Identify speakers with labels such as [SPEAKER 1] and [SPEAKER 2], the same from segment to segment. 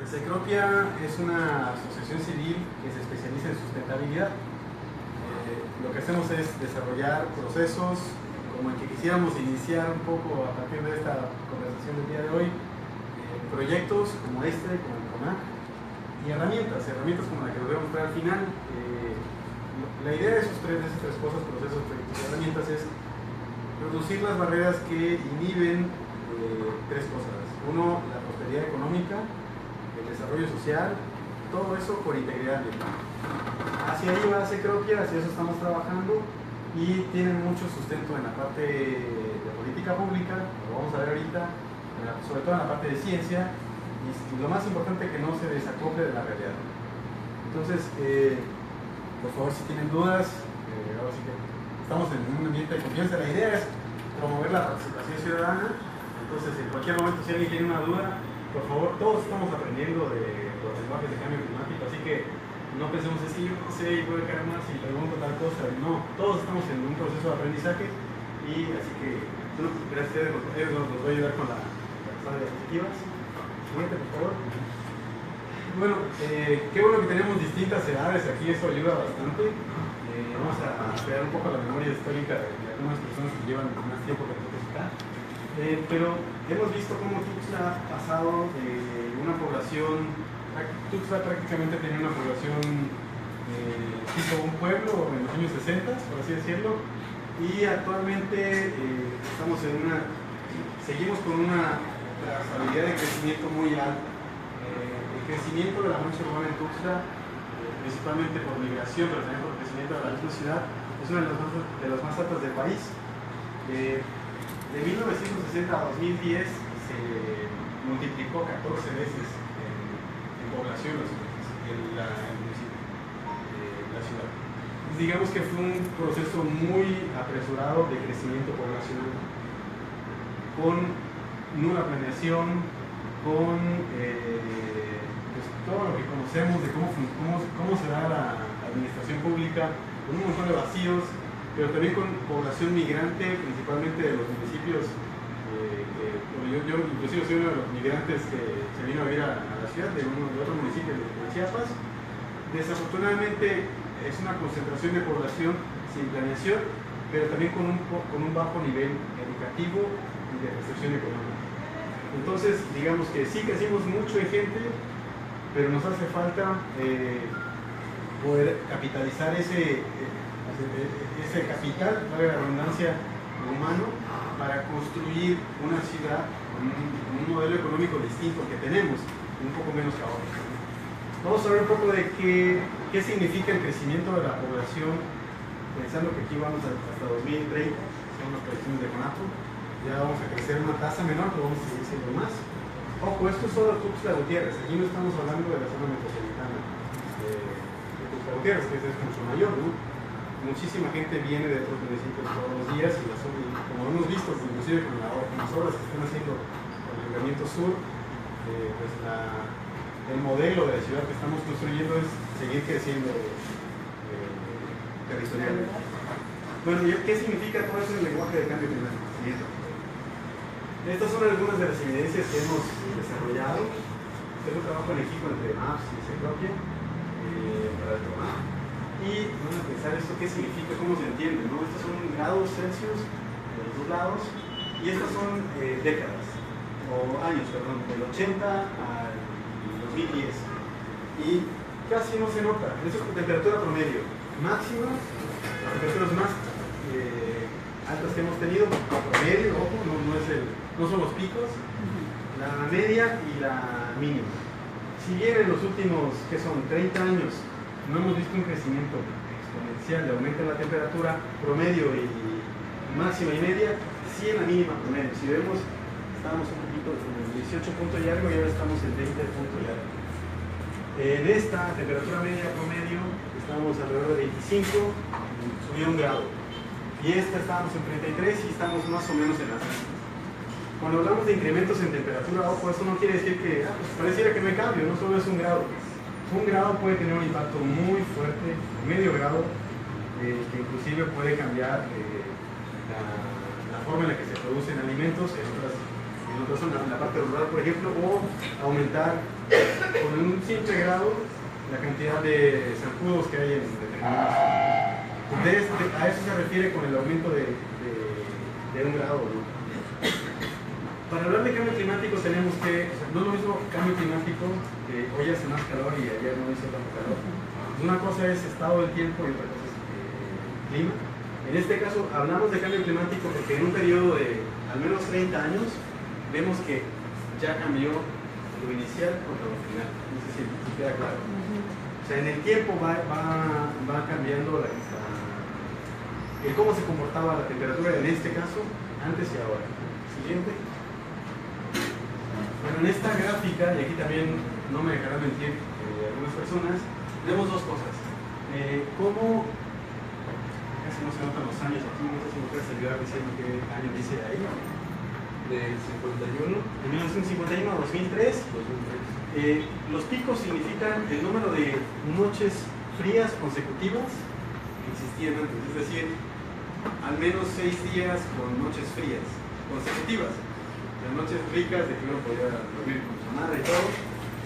[SPEAKER 1] Secropia es una asociación civil que se especializa en sustentabilidad. Lo que hacemos es desarrollar procesos como el que quisiéramos iniciar un poco a partir de esta conversación del día de hoy, proyectos como este, como el CONAC, y herramientas como la que les voy a mostrar al final. La idea de esas tres cosas, procesos, proyectos y herramientas, es reducir las barreras que inhiben tres cosas. Uno, la prosperidad económica, el desarrollo social, todo eso por integridad ambiental. Hacia ahí va Secropia, hacia eso estamos trabajando y tienen mucho sustento en la parte de política pública, lo vamos a ver ahorita, sobre todo en la parte de ciencia, y lo más importante, que no se desacople de la realidad. Entonces, por favor, si tienen dudas, ahora sí que estamos en un ambiente de confianza. La idea es promover la participación ciudadana. Entonces, en cualquier momento, si alguien tiene una duda, por favor, todos estamos aprendiendo de los lenguajes de cambio climático, así que no pensemos es que yo no sé y puede caer más y pregunto tal cosa. No, todos estamos en un proceso de aprendizaje, y así que gracias a ustedes nos voy a ayudar con la sala de diapositivas. Siguiente, por favor. Bueno, qué bueno que tenemos distintas edades aquí, eso ayuda bastante. Vamos a crear un poco la memoria histórica de algunas personas que llevan más tiempo que nosotros acá. Pero hemos visto cómo Tuxtla ha pasado de una población, Tuxtla prácticamente tenía una población tipo un pueblo en los años 60, por así decirlo, y actualmente seguimos con una trazabilidad de crecimiento muy alta. El crecimiento de la mancha urbana en Tuxtla, principalmente por migración, pero también por crecimiento de la misma ciudad, es una de las más altas del país. De 1960 a 2010 se multiplicó 14 veces en población en la ciudad. Digamos que fue un proceso muy apresurado de crecimiento poblacional, con nula planeación, con pues, todo lo que conocemos de cómo se da la administración pública, con un montón de vacíos, pero también con población migrante, principalmente de los municipios. Yo inclusive soy uno de los migrantes que se vino a vivir a la ciudad, de otro municipio de Chiapas. Desafortunadamente es una concentración de población sin planeación, pero también con un bajo nivel educativo y de recepción económica. Entonces, digamos que sí crecimos mucho en gente, pero nos hace falta poder capitalizar ese capital, vale la redundancia, humano, para construir una ciudad con un modelo económico distinto al que tenemos, un poco menos caótico. Vamos a ver un poco de qué significa el crecimiento de la población, pensando que aquí vamos hasta 2030, son las proyecciones de CONAPO. Ya vamos a crecer una tasa menor, pero vamos a seguir siendo más. Ojo, esto es solo Tuxtla Gutiérrez, aquí no estamos hablando de la zona metropolitana de Tuxtla Gutiérrez, que es mucho mayor, ¿no? Muchísima gente viene de otros municipios todos los días, y como hemos visto, inclusive con las obras que están haciendo con el Libramiento Sur, pues el modelo de la ciudad que estamos construyendo es seguir creciendo territorialmente. Bueno, ¿qué significa todo eso en el lenguaje de cambio climático? Estas son algunas de las evidencias que hemos desarrollado. Este es un trabajo en equipo entre MAPS y Secropia para el CONAC. Y vamos a pensar esto, qué significa, cómo se entiende, ¿no? Estos son grados Celsius de los dos lados, y estas son décadas, o años, perdón, del 80 al 2010. Y casi no se nota. Eso es temperatura promedio. Máxima, las temperaturas más altas que hemos tenido, promedio, ojo, no son los picos, la media y la mínima. Si bien en los últimos, que son 30 años, no hemos visto un crecimiento exponencial de aumento en la temperatura promedio y máxima y media, sí en la mínima promedio. Si vemos, estábamos un poquito en el 18 punto y algo, y ahora estamos en 20 punto y algo. En esta temperatura media promedio estamos alrededor de 25, subió un grado. Y esta estábamos en 33 y estamos más o menos en las mismas. Cuando hablamos de incrementos en temperatura, ojo, esto no quiere decir que pues pareciera que no hay cambio, no solo es un grado. Un grado puede tener un impacto muy fuerte, medio grado, que inclusive puede cambiar la forma en la que se producen alimentos en otras zonas, en la parte rural, por ejemplo, o aumentar con un simple grado la cantidad de zancudos que hay en determinados. A eso se refiere con el aumento de un grado, ¿no? Para hablar de cambio climático tenemos que, no es lo mismo cambio climático, que hoy hace más calor y ayer no hizo tanto calor. Una cosa es estado del tiempo y otra cosa es clima. En este caso hablamos de cambio climático porque en un periodo de al menos 30 años vemos que ya cambió lo inicial contra lo final. No sé si queda claro. O sea, en el tiempo va cambiando el cómo se comportaba la temperatura en este caso, antes y ahora. Siguiente. Bueno, en esta gráfica, y aquí también no me dejarán mentir algunas personas, vemos dos cosas. Cómo casi no se notan los años aquí, no sé si me puedes ayudar diciendo qué año dice ahí.
[SPEAKER 2] Del 51.
[SPEAKER 1] De 1951 a 2003. Los picos significan el número de noches frías consecutivas que existían antes, es decir, al menos 6 días con noches frías consecutivas. Las noches ricas de que uno podía dormir con su madre y todo.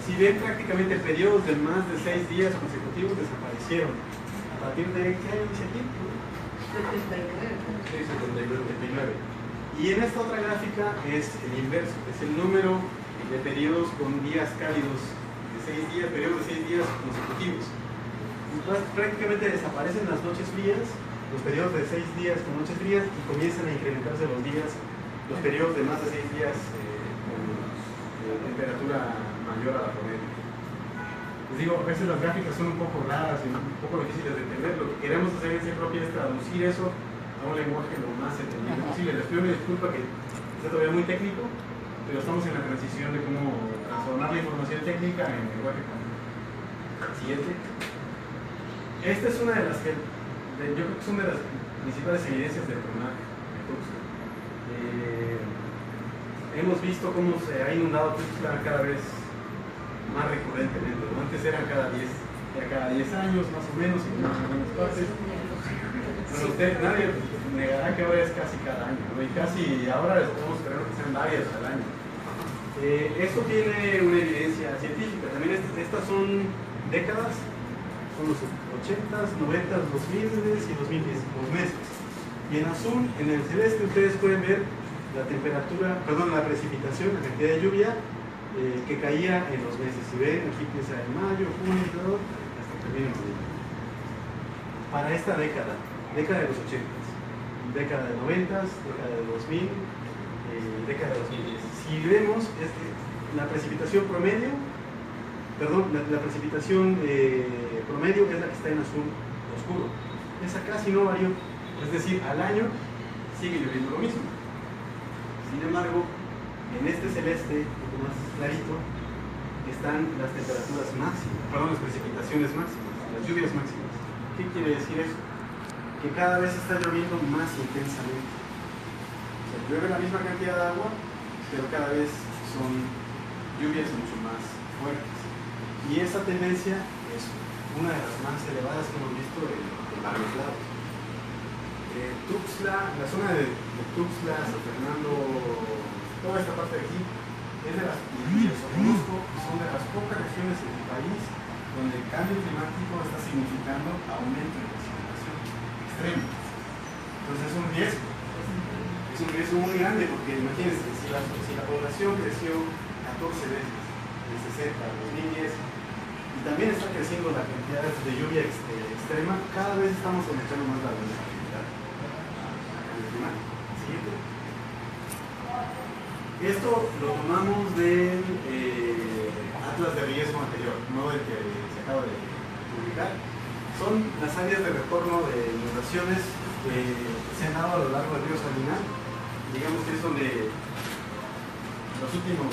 [SPEAKER 1] Si ven, prácticamente periodos de más de 6 días consecutivos desaparecieron. ¿A partir de qué año dice aquí? 79. Y en esta otra gráfica es el inverso, es el número de periodos con días cálidos de 6 días, periodos de 6 días consecutivos. Entonces, prácticamente desaparecen las noches frías, los periodos de 6 días con noches frías y comienzan a incrementarse los periodos de más de 6 días con temperatura mayor a la promedio. Les digo, a veces las gráficas son un poco raras y un poco difíciles de entender. Lo que queremos hacer en propia es traducir eso a un lenguaje lo más entendible posible. Les pido una disculpa que está todavía muy técnico, pero estamos en la transición de cómo transformar la información técnica en lenguaje común. Siguiente. Esta es una de las que yo creo que son de las principales evidencias del drenaje de Tuxtla. Hemos visto cómo se ha inundado Tuxtla cada vez más recurrentemente, ¿no? Antes eran cada 10 años más o menos en algunas partes. Bueno, nadie negará que ahora es casi cada año, ¿no? Y casi ahora estamos esperando que sean varias al año. Esto tiene una evidencia científica. También estas son décadas, son los 80s, 90s, 2000s y 2010, los meses. Y en azul, en el celeste, ustedes pueden ver la la precipitación, la cantidad de lluvia que caía en los meses. Si ven, aquí empieza en mayo, junio, todo, hasta que termina en noviembre. Para esta década de los 80s, década de 90s, década de 2000, década de 2010. Si vemos, la precipitación promedio, la precipitación promedio es la que está en azul oscuro. Esa casi no varió, es decir, al año sigue lloviendo lo mismo. Sin embargo, en este celeste, un poco más clarito, están las temperaturas máximas, las precipitaciones máximas, las lluvias máximas. ¿Qué quiere decir eso? Que cada vez está lloviendo más intensamente. O sea, llueve la misma cantidad de agua, pero cada vez son lluvias mucho más fuertes. Y esa tendencia es una de las más elevadas que hemos visto en varios lados. Tuxtla, la zona de Tuxtla, San Fernando, toda esta parte de aquí, es de las, y eso conozco, son de las pocas regiones en el país donde el cambio climático está significando aumento de precipitación extremo. Entonces es un riesgo muy grande porque imagínense, si la población creció 14 veces de 60 a 2010 y también está creciendo la cantidad de lluvia extrema, cada vez estamos aumentando más la vulnerabilidad al cambio climático. Siguiente. Esto lo tomamos del Atlas de Riesgo anterior, no del que se acaba de publicar. Son las áreas de retorno de inundaciones que se han dado a lo largo del río Salinal. Digamos que es donde los últimos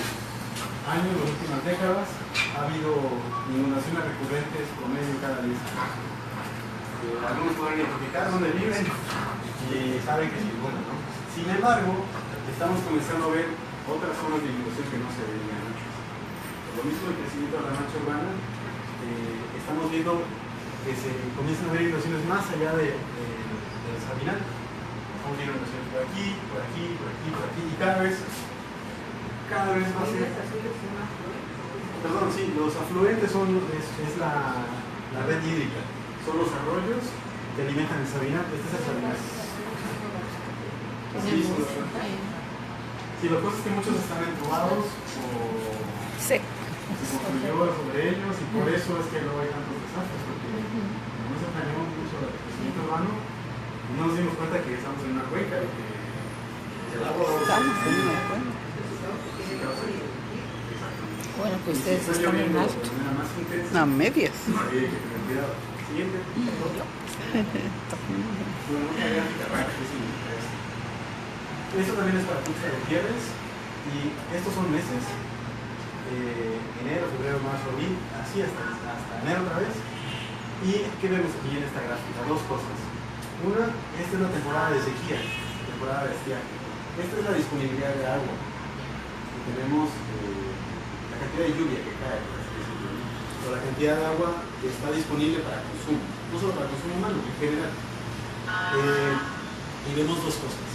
[SPEAKER 1] años, las últimas décadas, ha habido inundaciones recurrentes promedio cada 10 años. Algunos podrán identificar dónde viven y saben que se inundan, ¿no? Sin embargo, estamos comenzando a ver otras zonas de inundación que no se veían antes. Por lo mismo, el crecimiento de la mancha urbana, estamos viendo que se comienzan a ver inundaciones más allá de Salinal. Estamos viendo inundaciones por aquí, por aquí, por aquí, por aquí, y cada vez va a ser... Perdón, sí, los afluentes es la red hídrica. Son los arroyos que alimentan el Sabinato. Este es el Sabinato. Sí, lo que pasa es que muchos están entubados o se construyó sobre ellos y por eso es que luego hay tantos desastres, porque no se planeó mucho el crecimiento urbano y no nos dimos cuenta que estamos en una cuenca y que el agua...
[SPEAKER 3] Estamos en una cuenca. Bueno, pues ustedes están en alto. No, medias.
[SPEAKER 1] Siguiente. Esto también es para Tuxtla Gutiérrez y estos son meses, enero, febrero, marzo, abril, así hasta enero otra vez. ¿Y qué vemos aquí en esta gráfica? Dos cosas. Una, esta es la temporada de sequía, temporada de estiaje. Esta es la disponibilidad de agua. Y tenemos la cantidad de lluvia que cae, o la cantidad de agua que está disponible para consumo, no solo para consumo humano, en general. Y vemos dos cosas.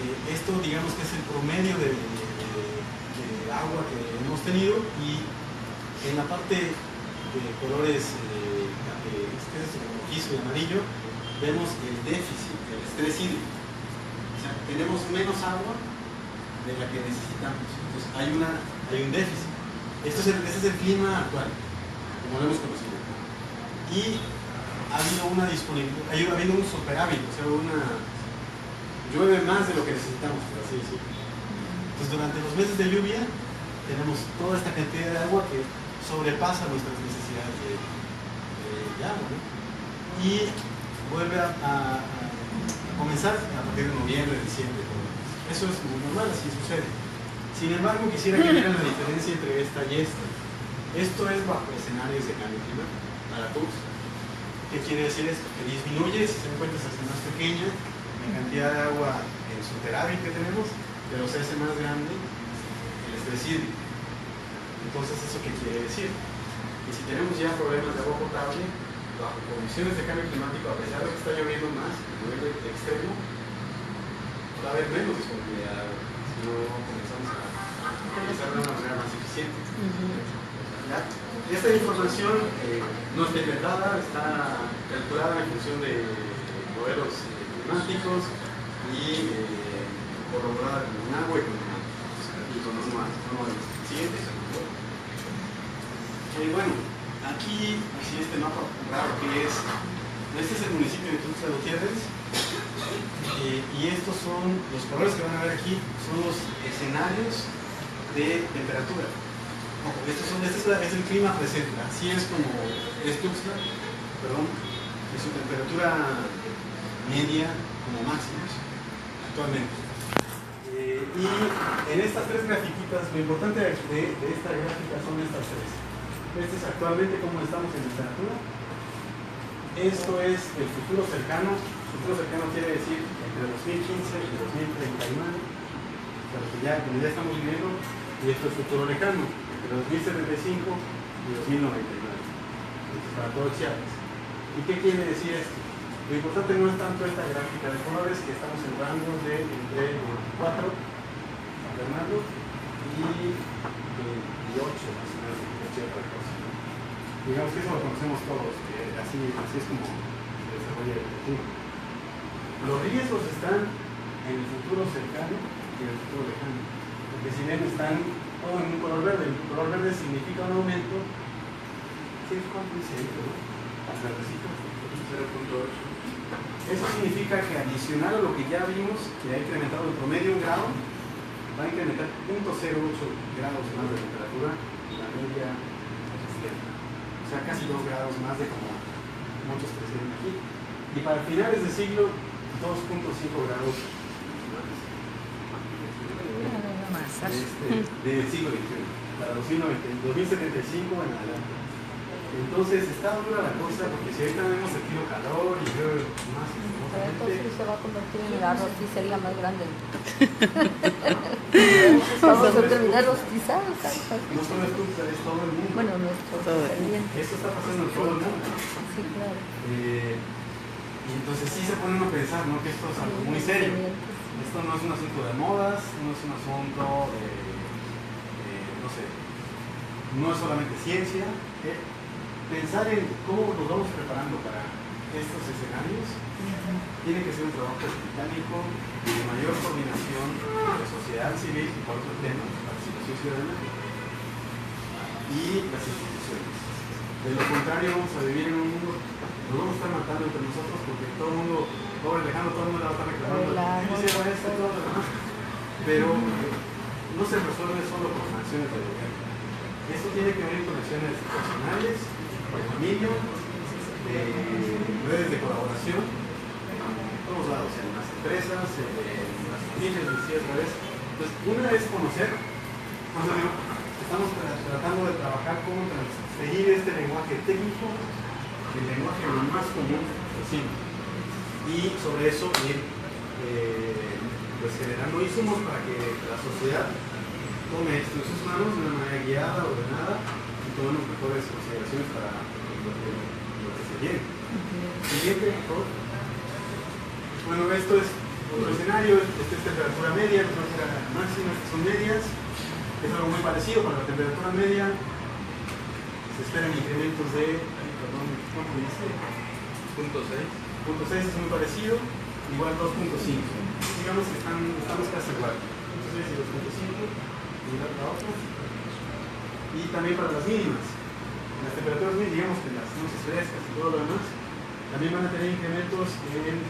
[SPEAKER 1] Esto digamos que es el promedio de agua que hemos tenido y en la parte de colores rojizo y amarillo vemos el déficit, el estrés hídrico. O sea, tenemos menos agua de la que necesitamos. Entonces hay un déficit. Este es el clima actual, como lo hemos conocido. Y ha habido una disponibilidad, ha habido un superávit, o sea, llueve más de lo que necesitamos, por así decirlo. Entonces, durante los meses de lluvia tenemos toda esta cantidad de agua que sobrepasa nuestras necesidades de agua, ¿no? Y vuelve a comenzar a partir de noviembre, diciembre, todo. Eso es muy normal, así sucede. Sin embargo, quisiera que vieran la diferencia entre esta y esta. Esto es bajo escenarios de cambio climático para todos. ¿Qué quiere decir esto? Que disminuye, si se dan cuenta, se hace más pequeña la cantidad de agua en superávit que tenemos, pero se hace más grande el estrés hídrico. Entonces, ¿eso qué quiere decir? Que si tenemos ya problemas de agua potable, bajo condiciones de cambio climático, a pesar de que está lloviendo más, a nivel extremo, va a haber menos disponibilidad de agua, si no comenzamos a utilizar de una manera más eficiente. ¿Ya? Esta información no está inventada, está calculada en función de modelos climáticos y corroborada con agua y con normas siguientes. Bueno, aquí, así este mapa raro que este es el municipio de Tuxtla Gutiérrez y estos son los colores que van a ver aquí, son los escenarios de temperatura. Este es el clima presente, así es como es Tuxtla, es su temperatura media como máximos actualmente. Y en estas tres grafiquitas, lo importante de esta gráfica son estas tres. Este es actualmente cómo estamos en temperatura. Esto es el futuro cercano. Futuro cercano quiere decir entre 2015 y 2039, para que ya estamos viviendo, y esto es futuro lejano, entre 2075 y 2099. Esto es para todo Chiapas. ¿Y qué quiere decir esto? Lo importante no es tanto esta gráfica de colores, que estamos en rangos de entre 24, San Bernardo, y 28, más o menos, otra cosa. Digamos que eso lo conocemos todos, que así es como se desarrolla el futuro. Los riesgos están en el futuro cercano y en el futuro lejano. Porque si bien están todo en un color verde, el color verde significa un aumento. ¿Sí es cuánto dice esto, no? Verdecito, 0.8. Eso significa que adicional a lo que ya vimos, que ha incrementado el promedio 1 grado, va a incrementar 0.08 grados más de temperatura la media extrema. O sea, casi 2 grados más de como muchos presidentes aquí. Y para finales de siglo, 2.5 grados más. Del siglo XXI, para 2075 en adelante. Entonces está dura la cosa, porque si ahorita vemos el kilo calor y yo más.
[SPEAKER 3] Pero entonces se va a convertir en la rosticería más grande. Vamos a terminar rostizados.
[SPEAKER 1] No solo es Tuxtla, es todo el mundo.
[SPEAKER 3] Bueno, nuestros descendientes.
[SPEAKER 1] Esto está pasando en todo el mundo.
[SPEAKER 3] Sí, claro.
[SPEAKER 1] Y entonces sí se pone uno a pensar, ¿no? Que esto es algo muy serio. Esto no es un asunto de modas, no es un asunto de no sé, no es solamente ciencia. Pensar en cómo nos vamos preparando para estos escenarios tiene que ser un trabajo titánico de mayor coordinación de sociedad civil y por otro tema, participación ciudadana y las instituciones. De lo contrario, vamos a vivir en un mundo, nos vamos a estar matando entre nosotros porque todo el mundo, pobre lejano, todo el mundo va a estar reclamando. Pero no se resuelve solo con acciones de gobierno. Esto tiene que ver con acciones personales, de familia, de redes de colaboración, en todos lados, en las empresas, en las familias, decía otra vez. Entonces, una es conocer, estamos tratando de trabajar cómo transferir este lenguaje técnico, el lenguaje lo más común posible. Y sobre eso ir pues generando insumos para que la sociedad tome esto en sus manos de una manera guiada, ordenada y tome las mejores consideraciones para lo que se viene. Siguiente, por favor. Bueno, esto es otro escenario, esta es temperatura media, temperatura máxima, estas son medias. Es algo muy parecido para la temperatura media. Se esperan incrementos de, ¿cuánto dice? 0.6. 0.6 es muy parecido, igual 2.5. Digamos que estamos casi igual. 2.6 y 2.5, y la otra. Y también para las mínimas. Las temperaturas mínimas, digamos que las noches frescas y todo lo demás, también van a tener incrementos en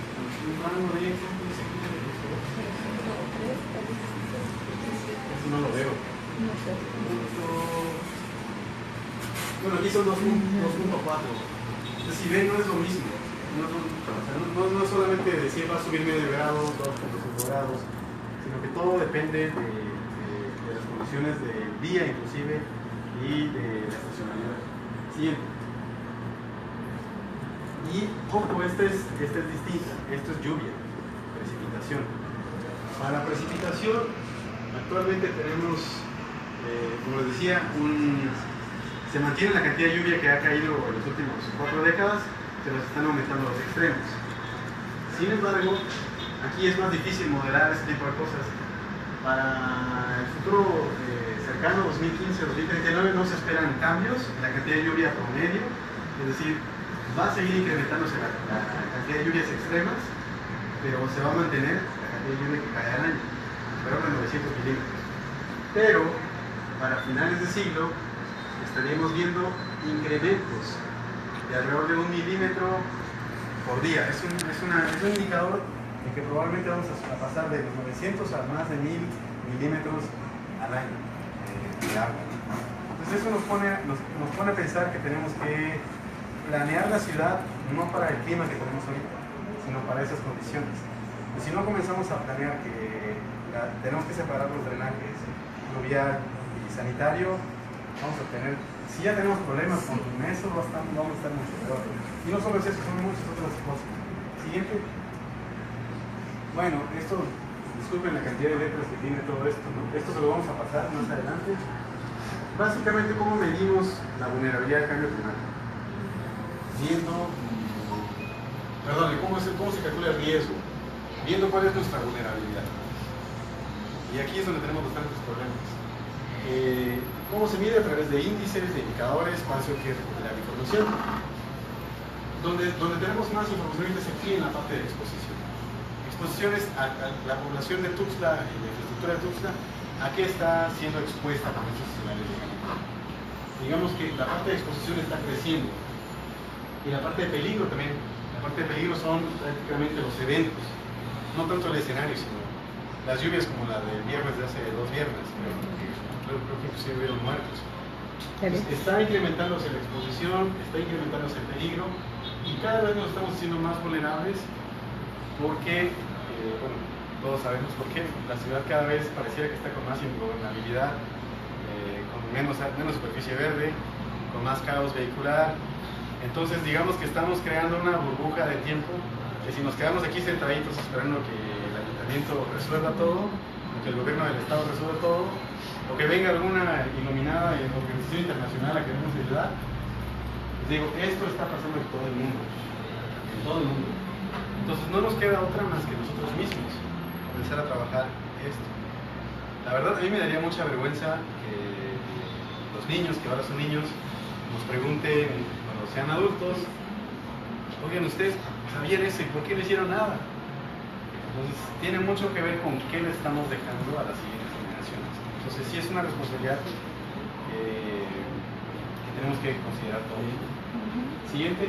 [SPEAKER 1] un rango de... No lo veo. Bueno, aquí son 2.4. Entonces, si ven, no es lo mismo. No solamente decir va a subir medio grado, 2.5 grados, sino que todo depende de las condiciones del día, inclusive, y de la estacionalidad. Siguiente. Y, ojo, esta es distinta. Esto es lluvia, precipitación. Para la precipitación, actualmente tenemos, como les decía, se mantiene la cantidad de lluvia que ha caído en las últimas 4 décadas, pero se están aumentando los extremos. Sin embargo, aquí es más difícil modelar este tipo de cosas. Para el futuro cercano, 2015-2039, no se esperan cambios en la cantidad de lluvia promedio, es decir, va a seguir incrementándose la cantidad de lluvias extremas, pero se va a mantener la cantidad de lluvia que cae al año, alrededor de 900 milímetros. Pero para finales de siglo estaríamos viendo incrementos de alrededor de 1 milímetro por día. Es un indicador de que probablemente vamos a pasar de los 900 a más de 1000 milímetros al año de agua. Entonces eso nos pone a pensar que tenemos que planear la ciudad no para el clima que tenemos ahorita, sino para esas condiciones. Pues si no comenzamos a planear que tenemos que separar los drenajes pluvial y sanitario, vamos a tener, si ya tenemos problemas con eso, vamos a estar mucho peor. Y no solo es eso, son muchas otras cosas. Siguiente. Bueno, disculpen la cantidad de letras que tiene todo esto, ¿no? Esto se lo vamos a pasar más adelante. Básicamente, ¿cómo medimos la vulnerabilidad al cambio climático? ¿Cómo se calcula el riesgo? Viendo cuál es nuestra vulnerabilidad. Y aquí es donde tenemos bastantes problemas. ¿Cómo se mide? A través de índices, de indicadores, para eso hay que recopilar información. Donde tenemos más información es aquí en la parte de exposición. Exposiciones a la población de Tuxtla y la infraestructura de Tuxtla, ¿a qué está siendo expuesta con estos escenarios de cambio? Digamos que la parte de exposición está creciendo. Y la parte de peligro también. La parte de peligro son prácticamente los eventos, no tanto el escenario, sino las lluvias como la del viernes de hace 2 viernes, creo que inclusive hubieron muertos. Está incrementándose la exposición, está incrementándose el peligro y cada vez nos estamos haciendo más vulnerables porque, bueno, todos sabemos por qué, la ciudad cada vez pareciera que está con más ingobernabilidad, con menos superficie verde, con más caos vehicular. Entonces digamos que estamos creando una burbuja de tiempo que si nos quedamos aquí sentaditos esperando que el ayuntamiento resuelva todo, o que el gobierno del estado resuelva todo, o que venga alguna iluminada organización internacional a querernos ayudar, les digo, esto está pasando en todo el mundo. Entonces no nos queda otra más que nosotros mismos comenzar a trabajar esto. La verdad, a mí me daría mucha vergüenza que los nuestros niños, que ahora son niños, nos pregunten cuando sean adultos, oigan, ustedes sabían eso y por qué no hicieron nada. Entonces tiene mucho que ver con qué le estamos dejando a las siguientes generaciones. Entonces sí es una responsabilidad que tenemos que considerar todo. Siguiente.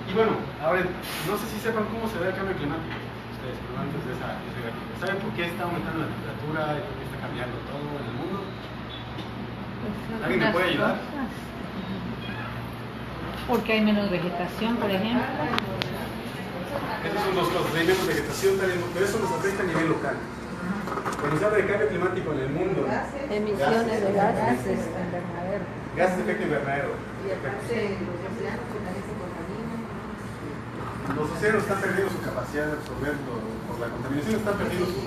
[SPEAKER 1] Y bueno, ahora no sé si sepan cómo se ve el cambio climático ustedes, pero antes de esa gráfica. ¿Saben por qué está aumentando la temperatura y por qué está cambiando todo en el mundo? ¿Alguien me puede ayudar?
[SPEAKER 3] Porque hay menos vegetación, por ejemplo.
[SPEAKER 1] Esas son dos cosas, hay menos vegetación, pero eso nos afecta a nivel local. Cuando se habla de cambio climático en el mundo,
[SPEAKER 4] emisiones de gases invernadero.
[SPEAKER 1] gases de efecto invernadero.
[SPEAKER 4] Y aparte los océanos se contaminan.
[SPEAKER 1] Los océanos están perdiendo su capacidad de absorber por la contaminación, están perdiendo su...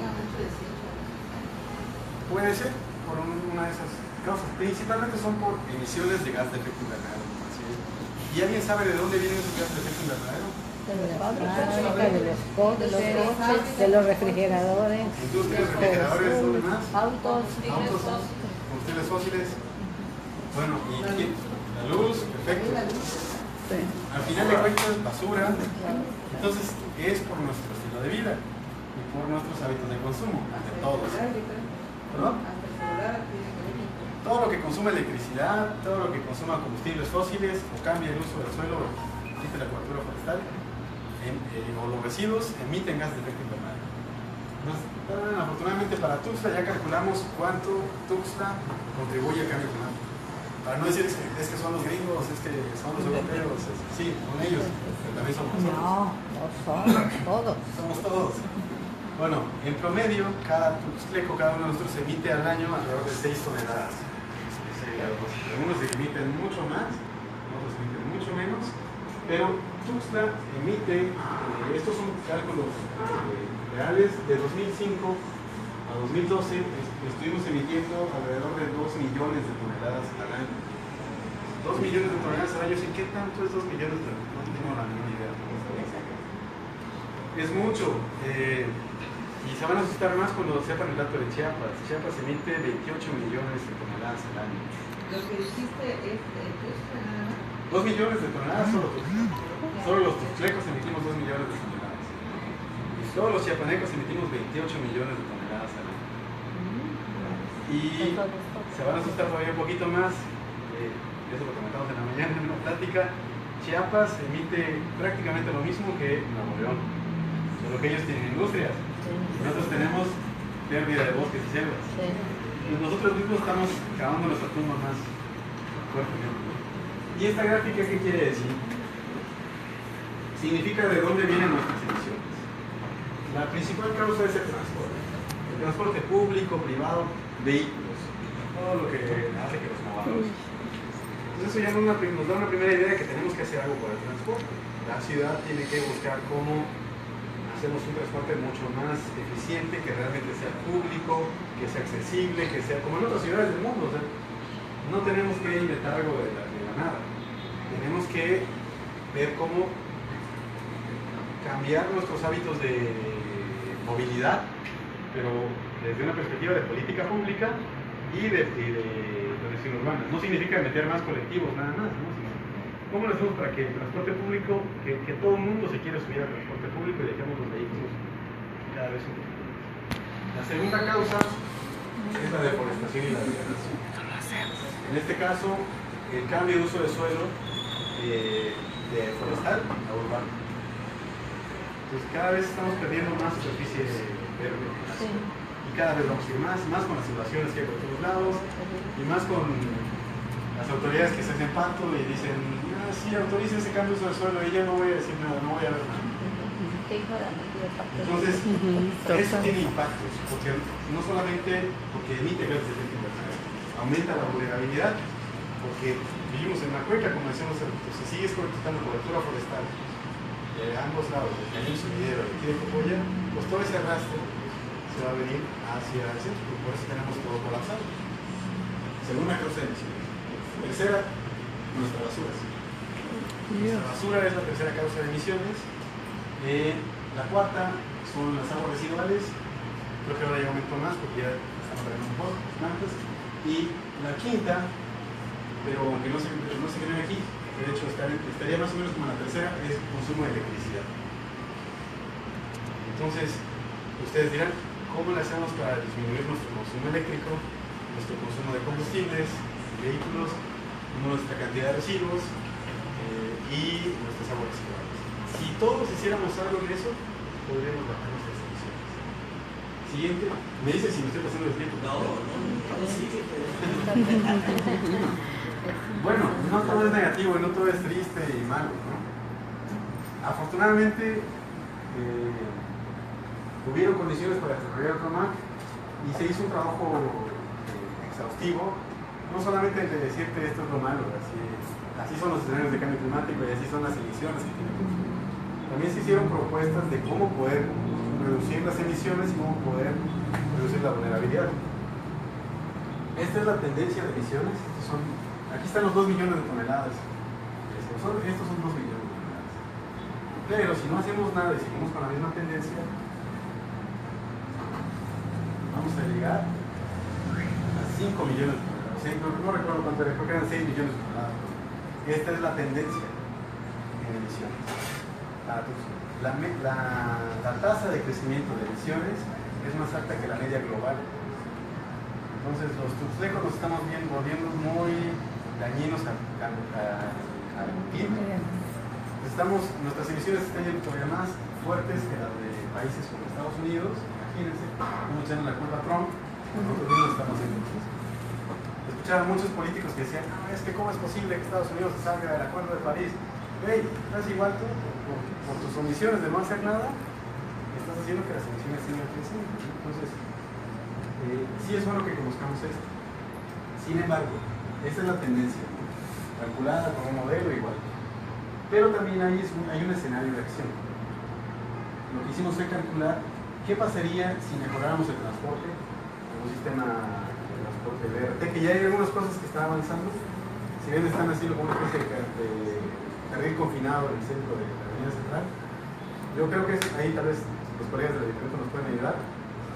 [SPEAKER 1] Puede ser por una de esas causas. Principalmente son por emisiones de gas de efecto invernadero. ¿Sí? ¿Y alguien sabe de dónde vienen esos gases de efecto invernadero?
[SPEAKER 4] De las fábricas, de los coches, de los refrigeradores,
[SPEAKER 1] Industrias, refrigeradores, ¿dónde más?
[SPEAKER 4] autos,
[SPEAKER 1] Combustibles fósiles. Bueno, ¿y qué? La luz, perfecto. Al final de cuentas, basura. Entonces, es por nuestro estilo de vida y por nuestros hábitos de consumo, de todos. ¿Perdón? Todo lo que consuma electricidad, todo lo que consuma combustibles fósiles o cambia el uso del suelo, quite la cobertura forestal, o los residuos emiten gas de efecto invernadero. Entonces, afortunadamente para Tuxtla ya calculamos cuánto Tuxtla contribuye al cambio climático. Para no decir es que son los gringos, es que son los europeos, sí, son ellos, pero también somos nosotros.
[SPEAKER 4] no somos todos.
[SPEAKER 1] Somos todos. Bueno, en promedio, cada tuxtleco, cada uno de nosotros emite al año alrededor de 6 toneladas. Algunos emiten mucho más, otros emiten mucho menos, pero Tuxtla emite, estos son cálculos reales, de 2005 a 2012 estuvimos emitiendo alrededor de 2 millones de toneladas al año. 2 millones de toneladas al año, ¿sí? ¿Qué tanto es 2 millones de toneladas? No tengo la mínima idea. Es mucho. Y se van a asustar más cuando sepan el dato de Chiapas. Chiapas emite 28 millones de toneladas al año.
[SPEAKER 4] Lo que dijiste es
[SPEAKER 1] 2 millones de toneladas solo Tuxtla. Solo los tuxtlecos emitimos 2 millones de toneladas. Y todos los chiapanecos emitimos 28 millones de toneladas al año. Y se van a asustar todavía un poquito más. Eso lo comentamos en la mañana en una plática. Chiapas emite prácticamente lo mismo que Nuevo León. Solo que ellos tienen industrias. Nosotros tenemos pérdida de bosques y selvas. Y nosotros mismos estamos cavando nuestra tumba más fuertemente. ¿Y esta gráfica qué quiere decir? Significa de dónde vienen nuestras emisiones. La principal causa es el transporte. El transporte público, privado, vehículos. Todo lo que hace que nos movamos. Entonces eso ya nos da una primera idea de que tenemos que hacer algo por el transporte. La ciudad tiene que buscar cómo hacemos un transporte mucho más eficiente, que realmente sea público, que sea accesible, que sea como en otras ciudades del mundo. O sea, no tenemos que inventar algo de la nada. Tenemos que ver cómo cambiar nuestros hábitos de movilidad, pero desde una perspectiva de política pública y de planeación urbana. No significa meter más colectivos nada más, ¿no? ¿Cómo lo hacemos para que el transporte público, que todo el mundo se quiera subir al transporte público y dejemos los vehículos cada vez un poquito más? La segunda causa es la deforestación y la degradación. En este caso, el cambio de uso de suelo de forestal a urbano. Entonces cada vez estamos perdiendo más superficie verde. Y cada vez vamos a ir más con las invasiones que hay por todos lados y más con las autoridades que se hacen pato y dicen, sí, autoriza ese cambio de uso de suelo y yo no voy a decir nada, no voy a ver nada. Entonces, eso tiene impactos, porque no solamente porque emite gases de efecto invernadero, aumenta la vulnerabilidad, porque vivimos en una cuenca, como decíamos, si sigues cortando cobertura forestal de ambos lados, del cañón sumidero y aquí de Copolla, pues todo ese arrastre se va a venir hacia el centro, y por eso tenemos todo colapsado. Segunda causa de emisiones. Tercera, nuestras basuras. Nuestra basura es la tercera causa de emisiones. La cuarta son las aguas residuales. Creo que ahora ya aumentó más porque ya estamos perdiendo un poco las plantas. Y la quinta, pero aunque no se cree aquí, de hecho estaría más o menos como la tercera, es consumo de electricidad. Entonces, ustedes dirán, ¿cómo le hacemos para disminuir nuestro consumo eléctrico, nuestro consumo de combustibles, vehículos, nuestra cantidad de residuos y nuestras aguas residuales? Si todos hiciéramos algo en eso, podríamos bajar nuestras emisiones. Siguiente, me dice si me estoy pasando el tiempo. Bueno, no todo es negativo y no todo es triste y malo, ¿no? Afortunadamente, hubieron condiciones para desarrollar el PROMAC y se hizo un trabajo exhaustivo, no solamente el de decirte esto es lo malo, así son los escenarios de cambio climático y así son las emisiones que tienen. También se hicieron propuestas de cómo poder reducir las emisiones y cómo poder reducir la vulnerabilidad. Esta es la tendencia de emisiones. Aquí están los 2 millones de toneladas. Estos son 2 millones de toneladas. Pero si no hacemos nada y seguimos con la misma tendencia, vamos a llegar a 5 millones de toneladas. No recuerdo cuánto era, creo que eran 6 millones de toneladas. Esta es la tendencia en emisiones. La tasa de crecimiento de emisiones es más alta que la media global. Entonces los tuxtlecos nos estamos volviendo muy dañinos al clima. Nuestras emisiones están yendo todavía más fuertes que las de países como Estados Unidos. Imagínense, unos echan la culpa a Trump, nosotros mismos estamos haciendo eso. Escuchaba a muchos políticos que decían, es que cómo es posible que Estados Unidos se salga del Acuerdo de París. Hey, estás igual tú, por tus omisiones de no hacer nada, estás haciendo que las emisiones sigan creciendo. Entonces, sí es bueno que conozcamos esto. Sin embargo, esta es la tendencia, calculada con un modelo igual. Pero también hay un escenario de acción. Lo que hicimos fue calcular qué pasaría si mejoráramos el transporte, un sistema de transporte BRT, que ya hay algunas cosas que están avanzando. Si bien están así como una especie de carril confinado en el centro de la Avenida Central, yo creo que ahí tal vez los colegas del ayuntamiento nos pueden ayudar.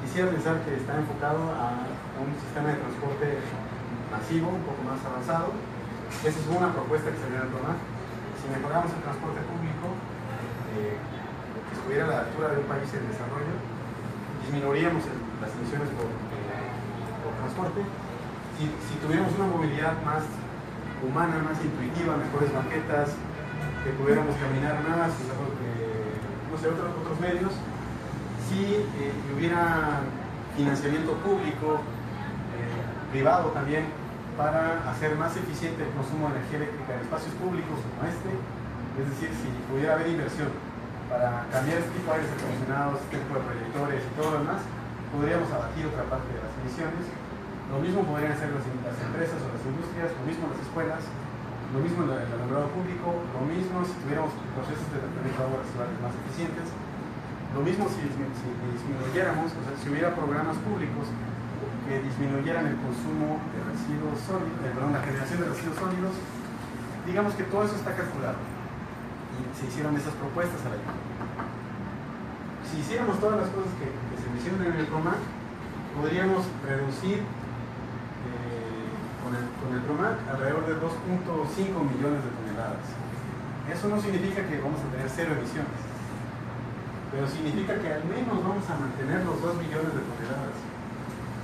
[SPEAKER 1] Quisiera pensar que está enfocado a un sistema de transporte masivo, un poco más avanzado. Esa es una propuesta que se viene a tomar. Si mejoramos el transporte público, que estuviera a la altura de un país en desarrollo, disminuiríamos las emisiones por transporte. Si tuviéramos una movilidad más humana, más intuitiva, mejores banquetas, que pudiéramos caminar más, no sé, otros medios, si hubiera financiamiento público, privado también, para hacer más eficiente el consumo de energía eléctrica en espacios públicos como este, es decir, si pudiera haber inversión para cambiar este tipo de aires acondicionados, este tipo de proyectores y todo lo demás, podríamos abatir otra parte de las emisiones. Lo mismo podrían hacer las empresas o las industrias, lo mismo las escuelas, lo mismo en el alumbrado público, lo mismo si tuviéramos procesos de tratamiento de aguas residuales más eficientes, lo mismo si disminuyéramos, o sea, si hubiera programas públicos que disminuyeran el consumo de residuos sólidos, la generación de residuos sólidos. Digamos que todo eso está calculado y se hicieron esas propuestas a la ayuntamiento. Si hiciéramos todas las cosas que se hicieron en el PROMAC, podríamos reducir con el PROMAC alrededor de 2.5 millones de toneladas. Eso no significa que vamos a tener cero emisiones, pero significa que al menos vamos a mantener los 2 millones de toneladas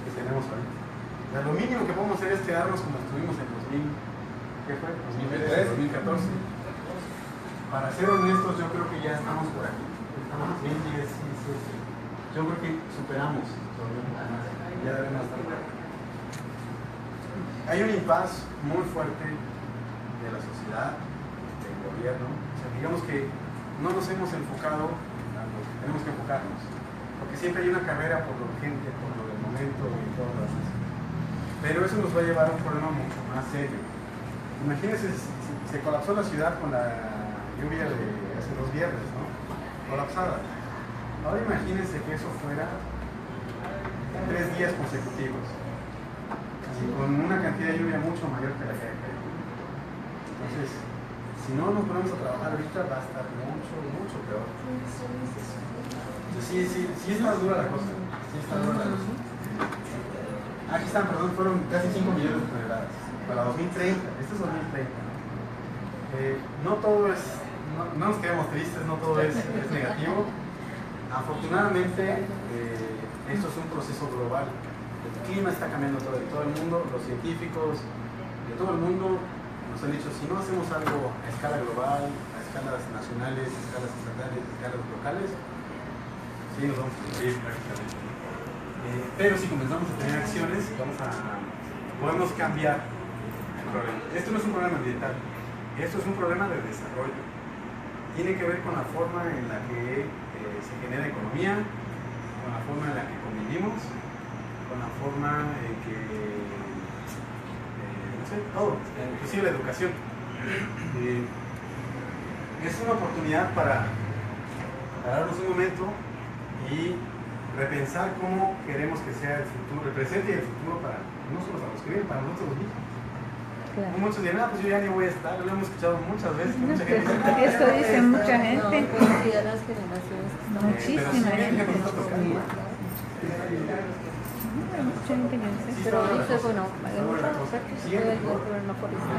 [SPEAKER 1] que tenemos ahorita. O sea, lo mínimo que podemos hacer es quedarnos como estuvimos en 2014. Para ser honestos, yo creo que ya estamos por aquí. Estamos en 2010, yo creo que superamos todavía un poco más. Ya debemos estar por aquí. Hay un impasse muy fuerte de la sociedad, del gobierno. O sea, digamos que no nos hemos enfocado a lo que tenemos que enfocarnos, porque siempre hay una carrera por lo urgente, por lo del momento y todo lo demás. Pero eso nos va a llevar a un problema mucho más serio. Imagínense si se colapsó la ciudad con la lluvia de hace 2 viernes, ¿no? Colapsada. Ahora imagínense que eso fuera en 3 días consecutivos, con una cantidad de lluvia mucho mayor que la que hay acá. Entonces, si no nos ponemos a trabajar ahorita, va a estar mucho peor. Entonces, sí está dura la cosa. Sí está dura la cosa. Aquí están, perdón, fueron casi 5 millones de toneladas para 2030. Esto es 2030, ¿no? No todo es, no nos quedemos tristes, no todo es negativo. Afortunadamente, esto es un proceso global. El clima está cambiando todo el mundo, los científicos de todo el mundo nos han dicho, si no hacemos algo a escala global, a escalas nacionales, a escalas estatales, a escalas locales, sí nos vamos a morir prácticamente. Pero si comenzamos a tener acciones, podemos cambiar el problema. Esto no es un problema ambiental, esto es un problema de desarrollo. Tiene que ver con la forma en la que se genera economía, con la forma en la que convivimos, con la forma en que, no sé, todo, inclusive la educación. Es una oportunidad para darnos un momento y repensar cómo queremos que sea el futuro, el presente y el futuro para no solo para los que viven, para nosotros mismos.
[SPEAKER 4] Claro.
[SPEAKER 1] Muchos dirán, pues yo ya ni voy a estar, lo hemos escuchado muchas veces. Mucha gente dice,
[SPEAKER 4] Eso dice mucha gente.
[SPEAKER 3] No, pero sí a las generaciones que están
[SPEAKER 4] Muchísima
[SPEAKER 1] pero sí,
[SPEAKER 4] gente.
[SPEAKER 1] que nos está tocando.
[SPEAKER 4] Mucha gente que dice.
[SPEAKER 3] pero dice, bueno,
[SPEAKER 1] Está buena la cosa. Siguiente, por favor.
[SPEAKER 3] pero no por eso.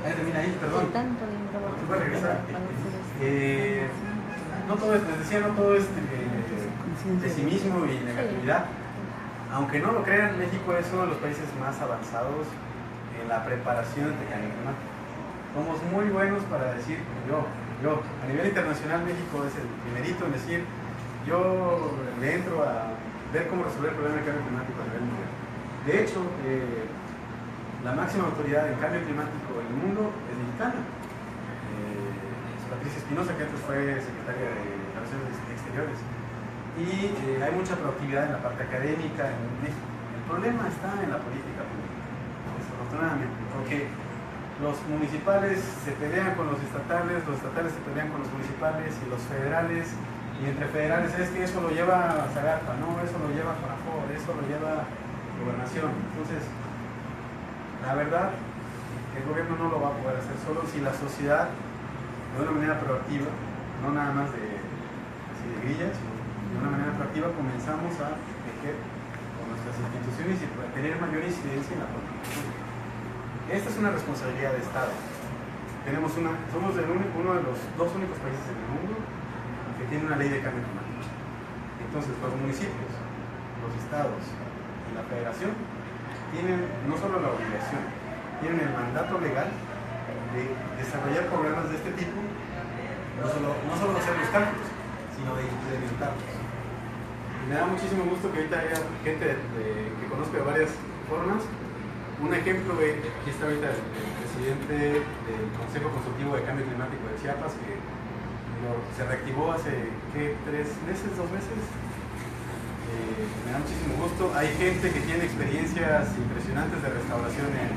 [SPEAKER 1] Termina ahí, perdón.
[SPEAKER 3] Tanto dinero
[SPEAKER 1] Tú puedes regresar. No todo es, les decía, no todo es pesimismo y negatividad. Aunque no lo crean, México es uno de los países más avanzados en la preparación ante cambio climático. Somos muy buenos para decir, a nivel internacional México es el primerito en decir, yo le entro a ver cómo resolver el problema del cambio climático a nivel mundial. De hecho, la máxima autoridad en cambio climático en el mundo es mexicana. Es Patricia Espinosa, que antes fue secretaria de Relaciones Exteriores. Y hay mucha proactividad en la parte académica en México. El problema está en la política pública, desafortunadamente, porque los municipales se pelean con los estatales se pelean con los municipales y los federales, y entre federales es que eso lo lleva Zagarpa, no, eso lo lleva Conafor, eso lo lleva Gobernación. Entonces, la verdad, el gobierno no lo va a poder hacer solo si la sociedad, de una manera proactiva, no nada más de grillas, sino de una manera proactiva comenzamos a tejer con nuestras instituciones y para tener mayor incidencia en la política pública. Esta es una responsabilidad de Estado. Somos uno de los dos únicos países en el mundo que tiene una ley de cambio climático. Entonces, los municipios, los estados y la federación tienen no solo la obligación, tienen el mandato legal de desarrollar programas de este tipo, no solo hacer los cálculos, sino de implementarlos. Y me da muchísimo gusto que ahorita haya gente que conozca de varias formas. Un ejemplo, aquí está ahorita el presidente del Consejo Consultivo de Cambio Climático de Chiapas, que se reactivó hace, ¿qué? 3 meses, 2 meses. Me da muchísimo gusto. Hay gente que tiene experiencias impresionantes de restauración en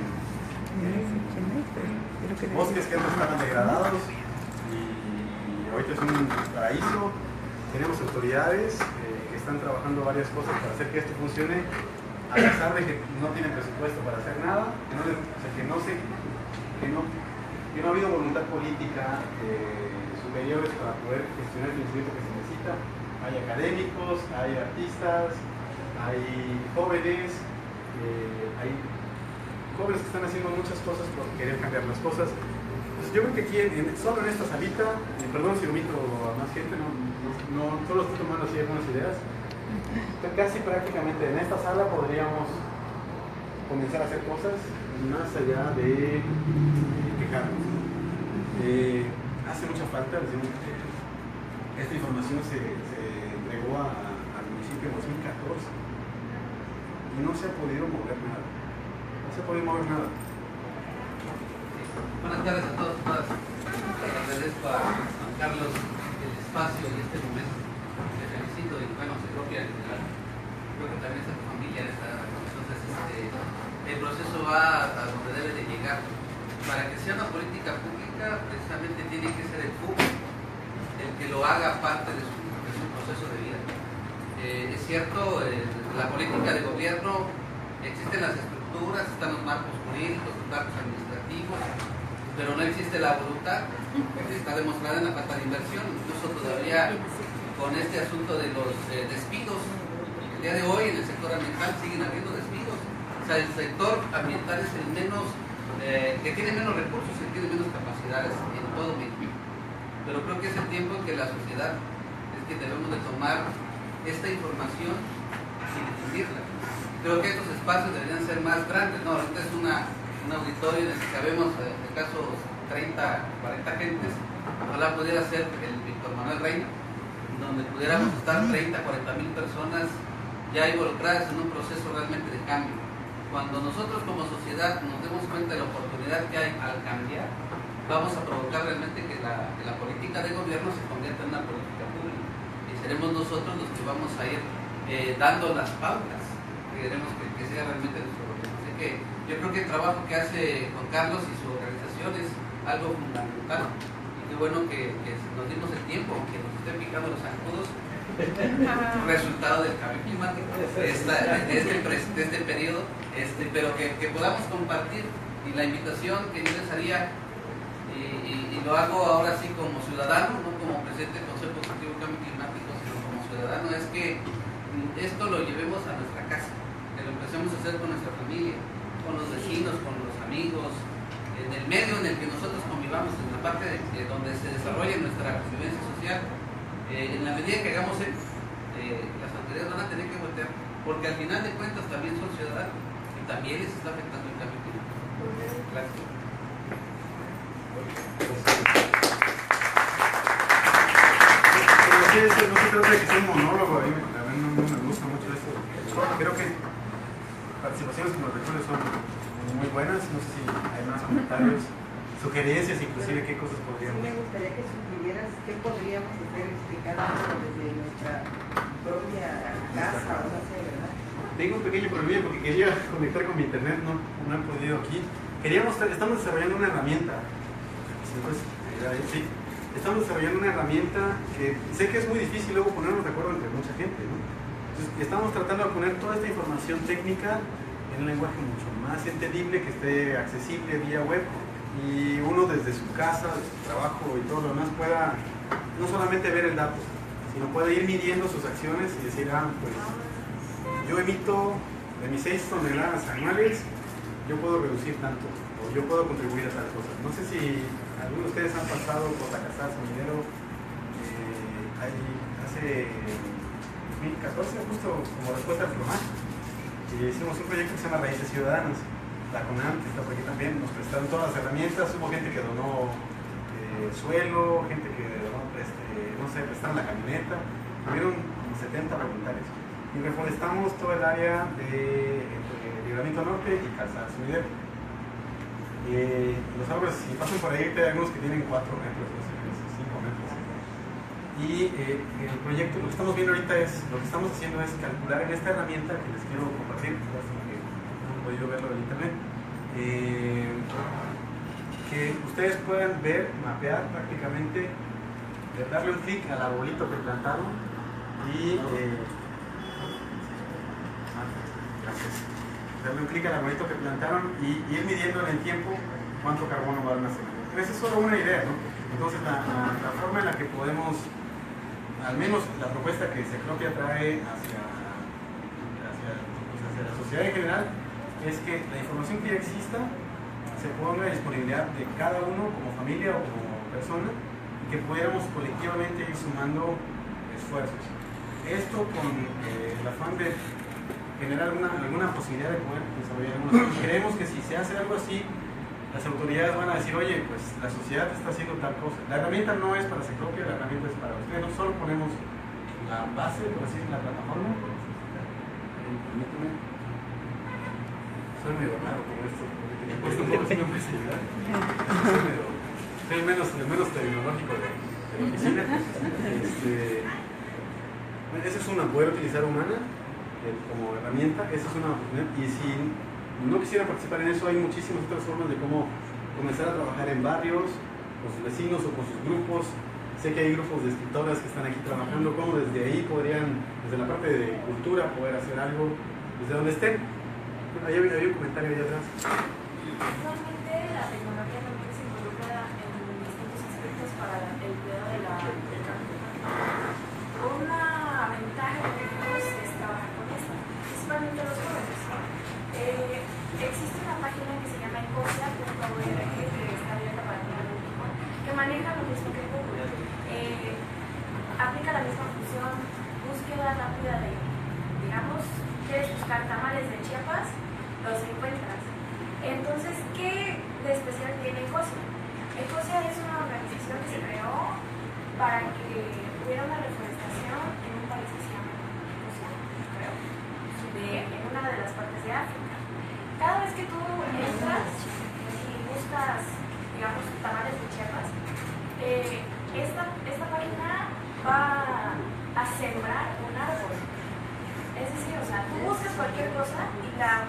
[SPEAKER 1] bosques que antes estaban degradados y ahorita es un paraíso. Tenemos autoridades que están trabajando varias cosas para hacer que esto funcione, a pesar de que no tienen presupuesto para hacer nada, que no ha habido voluntad política superiores para poder gestionar el instrumento que se necesita. Hay académicos, hay artistas, hay jóvenes que están haciendo muchas cosas por querer cambiar las cosas. Pues yo creo que aquí, solo en esta salita, perdón si omito a más gente, solo estoy tomando así algunas ideas. Casi prácticamente en esta sala podríamos comenzar a hacer cosas más allá de quejarnos. Hace mucha falta, esta información se entregó al municipio en 2014 y no se ha podido mover nada.
[SPEAKER 5] Buenas tardes a todos, todas. Agradezco a Juan Carlos el espacio y este momento. Te felicito y bueno, se propia en general. Creo que también está tu familia en esta. Entonces, el proceso va a donde debe de llegar. Para que sea una política pública, precisamente tiene que ser el público el que lo haga parte de su proceso de vida. Es cierto, la política de gobierno, existen las estructuras, están los marcos jurídicos, los marcos administrativos, pero no existe la voluntad, está demostrada en la falta de inversión. Incluso todavía con este asunto de los despidos, el día de hoy en el sector ambiental siguen habiendo despidos, O sea, el sector ambiental es el menos, que tiene menos recursos y tiene menos capacidades en todo México. Pero creo que es el tiempo en que la sociedad es que debemos de tomar esta información y difundirla. Creo que estos espacios deberían ser más grandes, ¿no? Ahorita es un auditorio en el que cabemos, en este caso, 30, 40 gentes. Ojalá pudiera ser el Víctor Manuel Reina, donde pudiéramos estar 30, 40 mil personas ya involucradas en un proceso realmente de cambio. Cuando nosotros como sociedad nos demos cuenta de la oportunidad que hay al cambiar, vamos a provocar realmente que la política de gobierno se convierta en una política pública. Y seremos nosotros los que vamos a ir dando las pautas que queremos que sea realmente nuestro gobierno. Así que yo creo que el trabajo que hace Juan Carlos y su organización es algo fundamental. Y qué bueno que nos dimos el tiempo, que nos estén picando los zancudos, resultado del cambio climático de este periodo, pero que podamos compartir. Y la invitación que yo les haría, y lo hago ahora sí como ciudadano, no como presidente del Consejo Consultivo de Cambio Climático, sino como ciudadano, es que esto lo llevemos a nuestra casa, que lo empecemos a hacer con nuestra familia, con los vecinos, con los amigos, en el medio en el que nosotros convivamos, en la parte donde se desarrolla nuestra convivencia social. En la medida que hagamos eso, las autoridades van a tener que voltear, porque al final de cuentas también son ciudadanos y también les está afectando el cambio climático. Gracias.
[SPEAKER 1] No se trata de que sea un monólogo, a mí no me gusta mucho eso. Creo que participaciones como los recursos son muy buenas, no sé si hay más comentarios, sugerencias, inclusive qué cosas podríamos.
[SPEAKER 6] Sí, me gustaría que sugirieras qué podríamos hacer cada uno desde nuestra propia casa o no sé, ¿verdad?
[SPEAKER 1] Tengo un pequeño problema porque quería conectar con mi internet, no he podido aquí. Estamos desarrollando una herramienta. Sí. Estamos desarrollando una herramienta que sé que es muy difícil luego ponernos de acuerdo entre mucha gente, ¿no? Entonces, estamos tratando de poner toda esta información técnica en un lenguaje mucho más entendible, que esté accesible vía web, y uno desde su casa, desde su trabajo y todo lo demás pueda no solamente ver el dato, sino puede ir midiendo sus acciones y decir, pues yo emito de mis 6 toneladas anuales, yo puedo reducir tanto, o yo puedo contribuir a tal cosa. No sé si algunos de ustedes han pasado por la Casal Sonidero hace 2014, justo como respuesta al PROMAC. Hicimos un proyecto que se llama Raíces Ciudadanas. La CONAM, que está por aquí también, nos prestaron todas las herramientas. Hubo gente que donó suelo, gente que donó, prestaron la camioneta. Hubieron como 70 voluntarios. Y reforestamos todo el área de Libramiento Norte y Casal Sonidero. Los árboles, si pasan por ahí, hay algunos que tienen 4 metros, 5 metros. Y el proyecto, lo que estamos viendo ahorita lo que estamos haciendo es calcular en esta herramienta que les quiero compartir, que no han podido verlo en internet, que ustedes puedan ver, mapear prácticamente, darle un clic al arbolito que plantaron y darle un clic al arbolito que plantaron y ir midiendo en el tiempo cuánto carbono va a almacenar. Esa es solo una idea, ¿no? Entonces la forma en la que podemos, al menos la propuesta que Ciclopia trae hacia la sociedad en general, es que la información que ya exista se ponga a disponibilidad de cada uno como familia o como persona y que pudiéramos colectivamente ir sumando esfuerzos. Esto con el afán de generar alguna posibilidad de poder desarrollar algunos. Creemos que si se hace algo así, las autoridades van a decir, oye, pues la sociedad está haciendo tal cosa. La herramienta no es para Ciclopia, la herramienta es para ustedes. Nosotros solo ponemos la base, por así decirlo, la plataforma. Permíteme. Soy medio raro con esto, porque tenía puesto un poco si me puedes ayudar. Soy el menos tecnológico de la oficina. Esa es una, poder utilizar humana como herramienta, esa es una oportunidad. Y si no quisiera participar en eso, hay muchísimas otras formas de cómo comenzar a trabajar en barrios, con sus vecinos o con sus grupos. Sé que hay grupos de escritoras que están aquí trabajando, cómo desde ahí podrían, desde la parte de cultura, poder hacer algo desde donde estén. Ahí había un comentario ahí atrás.
[SPEAKER 7] Actualmente la tecnología también se involucra en distintos aspectos para el cuidado del cambio climático. Una ventaja que tenemos es trabajar con esto, principalmente los jóvenes. rápida de, digamos, quieres buscar tamales de Chiapas, los encuentras. Entonces, ¿qué de especial tiene Ecosia? Ecosia es una organización que se creó para que hubiera una reforestación en un país que se llama Ecosia, creo, en una de las partes de África. Cada vez que tú entras y buscas, digamos, tamales de Chiapas, esta página va a sembrar un árbol. Es decir, o sea, tú buscas cualquier cosa y la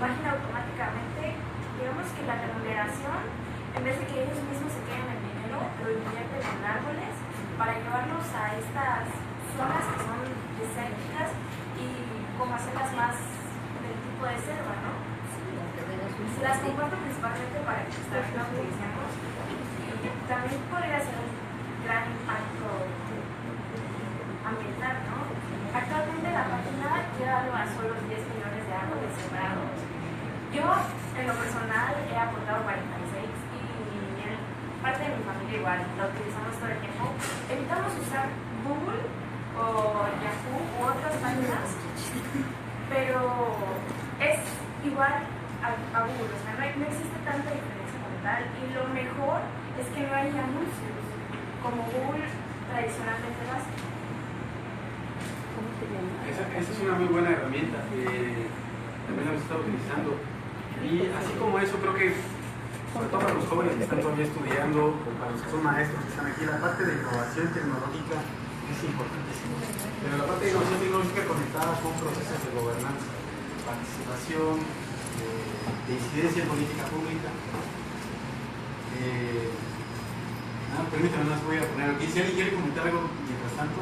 [SPEAKER 7] página automáticamente, digamos que la remuneración, en vez de que ellos mismos se queden el dinero, lo invierten en árboles para llevarlos a estas zonas que son desérticas y como hacerlas más del tipo de selva, ¿no? Las comparto principalmente para que ustedes no utilicemos y también podría ser un gran impacto ambiental, ¿no? Actualmente la página lleva a solo 10 millones de árboles sembrados. Yo, en lo personal, he aportado 46 y en parte de mi familia igual, la utilizamos todo el tiempo. Evitamos usar Google o Yahoo u otras páginas, pero es igual a Google, o sea, no existe tanta diferencia como tal y lo mejor es que no hay anuncios como Google tradicionalmente lo hace.
[SPEAKER 1] Esa es una muy buena herramienta que también la hemos estado utilizando. Y así como eso, creo que, sobre todo para los jóvenes que están todavía estudiando, o para los que son maestros que están aquí, la parte de innovación tecnológica es importantísima. Pero la parte de innovación tecnológica conectada con procesos de gobernanza, participación, de incidencia en política pública. Permítanme, más voy a poner aquí. Si alguien quiere comentar algo mientras tanto,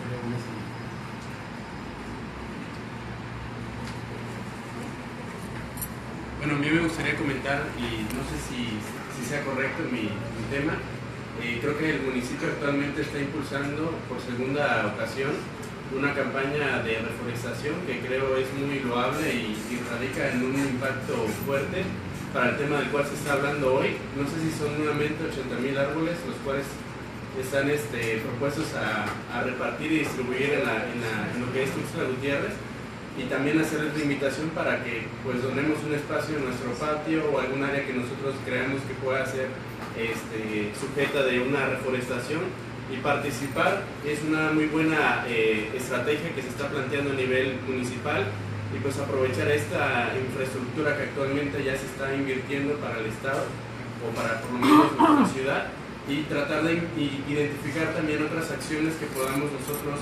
[SPEAKER 1] sería buenísimo.
[SPEAKER 8] Bueno, a mí me gustaría comentar, y no sé si sea correcto mi tema, creo que el municipio actualmente está impulsando por segunda ocasión una campaña de reforestación que creo es muy loable y radica en un impacto fuerte para el tema del cual se está hablando hoy. No sé si son nuevamente 80,000 árboles los cuales están propuestos a repartir y distribuir en lo que es Tuxtla Gutiérrez, y también hacerles la invitación para que pues donemos un espacio en nuestro patio o algún área que nosotros creamos que pueda ser sujeta de una reforestación y participar. Es una muy buena estrategia que se está planteando a nivel municipal y pues aprovechar esta infraestructura que actualmente ya se está invirtiendo para el estado o para por lo menos nuestra ciudad, y tratar de identificar también otras acciones que podamos nosotros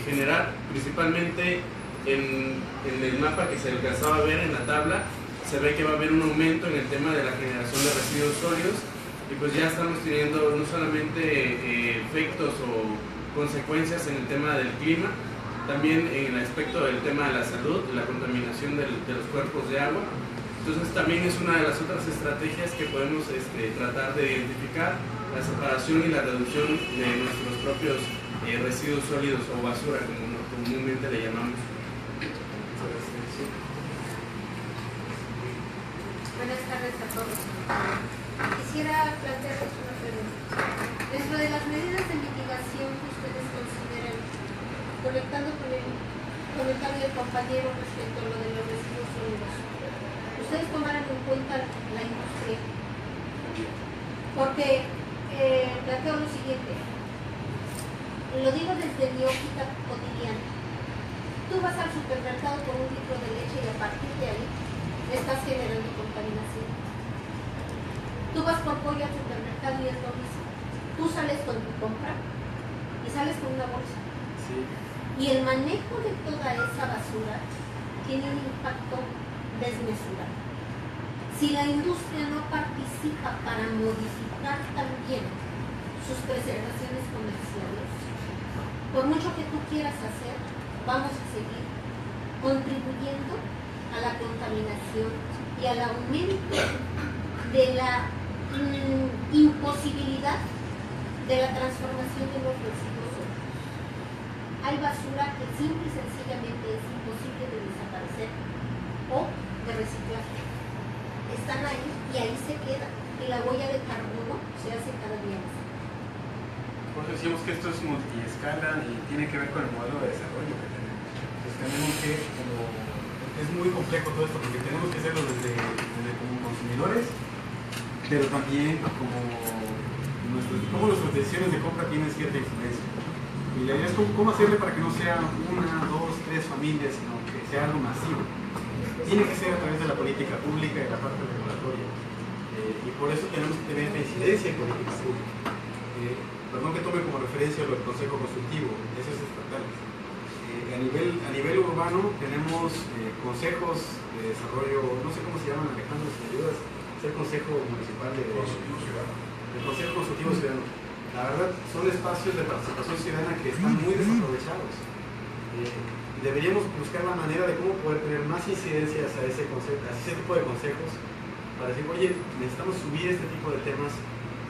[SPEAKER 8] generar, principalmente en el mapa que se alcanzaba a ver en la tabla. Se ve que va a haber un aumento en el tema de la generación de residuos sólidos, y pues ya estamos teniendo no solamente efectos o consecuencias en el tema del clima, también en el aspecto del tema de la salud, de la contaminación de los cuerpos de agua. Entonces también es una de las otras estrategias que podemos tratar de identificar, la separación y la reducción de nuestros propios residuos sólidos o basura, como comúnmente le llamamos.
[SPEAKER 9] Buenas tardes a todos. Quisiera plantearles una pregunta. Dentro de las medidas de mitigación que ustedes consideran, conectando con el comentario del compañero respecto a lo de los residuos sólidos, ustedes tomaran en cuenta la industria, porque planteo lo siguiente, lo digo desde mi óptica cotidiana. Tú vas al supermercado con un litro de leche y a partir de ahí estás generando contaminación. Tú vas por pollo al supermercado y es lo mismo. Tú sales con tu compra y sales con una bolsa.
[SPEAKER 1] Sí.
[SPEAKER 9] Y el manejo de toda esa basura tiene un impacto desmesurado. Si la industria no participa para modificar también sus presentaciones comerciales, por mucho que tú quieras hacer, vamos a seguir contribuyendo a la contaminación y al aumento de la imposibilidad de la transformación de los residuos sólidos. Hay basura que simple y sencillamente es imposible de desaparecer o de reciclar. Están ahí y ahí se quedan, y la huella de carbono se hace cada día más.
[SPEAKER 1] Por eso decimos que esto es multiescala y tiene que ver con el modelo de desarrollo que tenemos. Entonces tenemos que, es muy complejo todo esto, porque tenemos que hacerlo desde como consumidores, pero también como nuestras decisiones de compra tienen cierta influencia. Y la idea es cómo hacerle para que no sea una, dos, tres familias, sino que sea algo masivo. Tiene que ser a través de la política pública y la parte regulatoria. Y por eso tenemos que tener esta incidencia en política pública. Perdón que tome como referencia lo del Consejo Consultivo, eso es estatal. A nivel urbano tenemos consejos de desarrollo, no sé cómo se llaman, Alejandro, si me ayudas, es el Consejo Municipal de el Consejo Consultivo Ciudadano. La verdad, son espacios de participación ciudadana que están muy desaprovechados. Deberíamos buscar la manera de cómo poder tener más incidencias a ese tipo de consejos para decir, oye, necesitamos subir este tipo de temas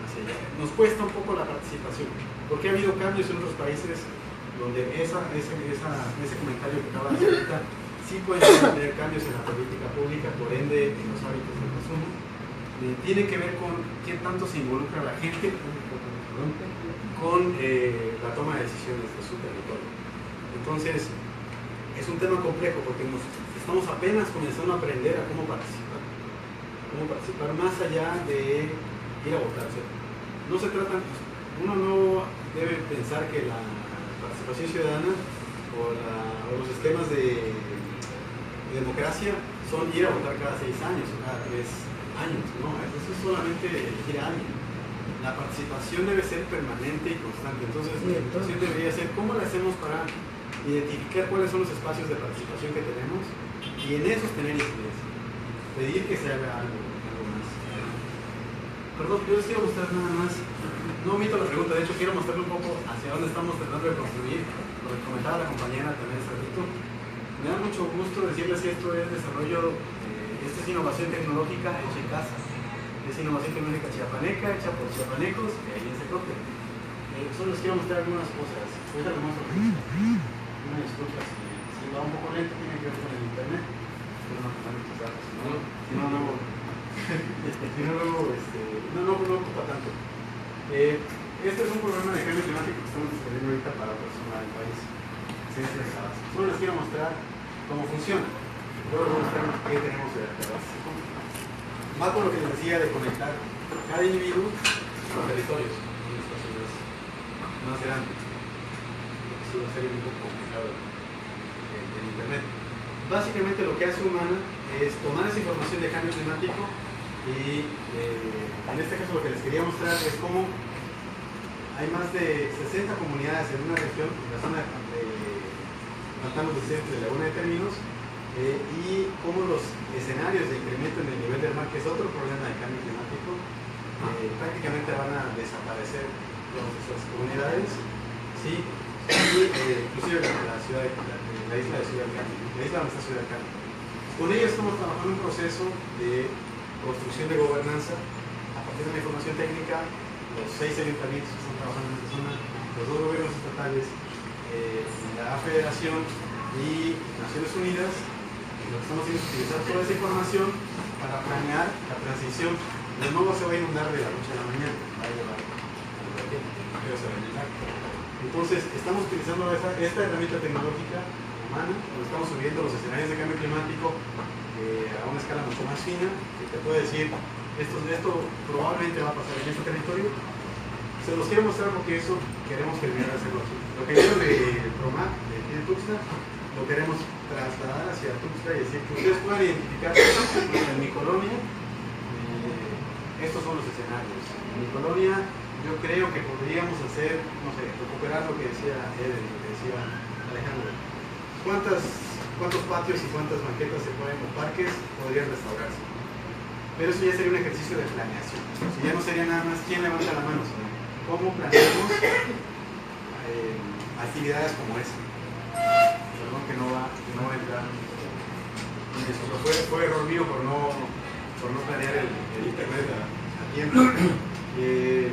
[SPEAKER 1] hacia allá. Nos cuesta un poco la participación, porque ha habido cambios en otros países donde ese comentario que acaba de hacer ahorita sí puede tener cambios en la política pública, por ende en los hábitos de consumo. Tiene que ver con qué tanto se involucra la gente con la toma de decisiones de su territorio. Entonces, es un tema complejo porque estamos apenas comenzando a aprender a cómo participar más allá de ir a votar. No se trata, uno no debe pensar que la participación ciudadana o los sistemas de democracia son ir a votar cada 6 años o cada 3 años, no, eso es solamente elegir a alguien. La participación debe ser permanente y constante. Entonces, la participación debería ser cómo la hacemos para identificar cuáles son los espacios de participación que tenemos y en esos tener incidencia. Pedir que se haga algo más. Perdón, yo les quiero mostrar nada más, no omito la pregunta, de hecho quiero mostrarle un poco hacia dónde estamos tratando de construir, lo que comentaba la compañera también hace ratito. Me da mucho gusto decirles que esto es desarrollo, esto es innovación tecnológica hecha en casa. Es innovación tecnológica chiapaneca, hecha por chiapanecos, que ahí se copia. Solo les quiero mostrar algunas cosas. Ahorita lo muestro. Una disculpa, si va un poco lento, tiene que ver con el internet. Pero no ocupa muchos datos. No ocupa tanto. Este es un programa de cambio climático que estamos desarrollando ahorita para transformar el país. Solo les quiero mostrar cómo funciona. Luego les voy a mostrar qué tenemos de verdad. Más con lo que les decía de conectar cada individuo con territorios en espacios más grandes. Eso va a ser un poco complicado en internet. Básicamente lo que hace Humana es tomar esa información de cambio climático y en este caso lo que les quería mostrar es cómo hay más de 60 comunidades en una región, en la zona de Pantanos de Centro de Laguna de Términos, y cómo los escenarios de incremento en el nivel del mar, que es otro problema del cambio climático, prácticamente van a desaparecer esas comunidades, ¿sí? Y inclusive la isla de Ciudad del Carmen, la isla donde está Ciudad del Carmen. Con ellos estamos trabajando un proceso de construcción de gobernanza a partir de la información técnica. Los 6 ayuntamientos que están trabajando en esta zona, los 2 gobiernos estatales, la Federación y Naciones Unidas. Lo que estamos haciendo es utilizar toda esa información para planear la transición. El nuevo se va a inundar de la noche a la mañana, va a llevar pero se va a inundar. Entonces, estamos utilizando esta herramienta tecnológica humana, donde estamos subiendo los escenarios de cambio climático a una escala mucho más fina, que te puede decir, esto probablemente va a pasar en este territorio. Se los quiero mostrar porque eso queremos terminar de hacerlo aquí. Lo que vieron de PROMAC, de Tuxtla, lo queremos trasladar hacia Tuxtla y decir que ustedes puedan identificar en mi colonia, estos son los escenarios. En mi colonia yo creo que podríamos hacer, no sé, recuperar lo que decía Eder, lo que decía Alejandro. ¿Cuántos patios y cuántas banquetas se pueden, o parques podrían restaurarse? Pero eso ya sería un ejercicio de planeación. O sea, ya no sería nada más quién levanta la mano, sino cómo planeamos actividades como esa. Perdón que no va a entrar en eso. Fue error mío por no planear el internet a tiempo. Qué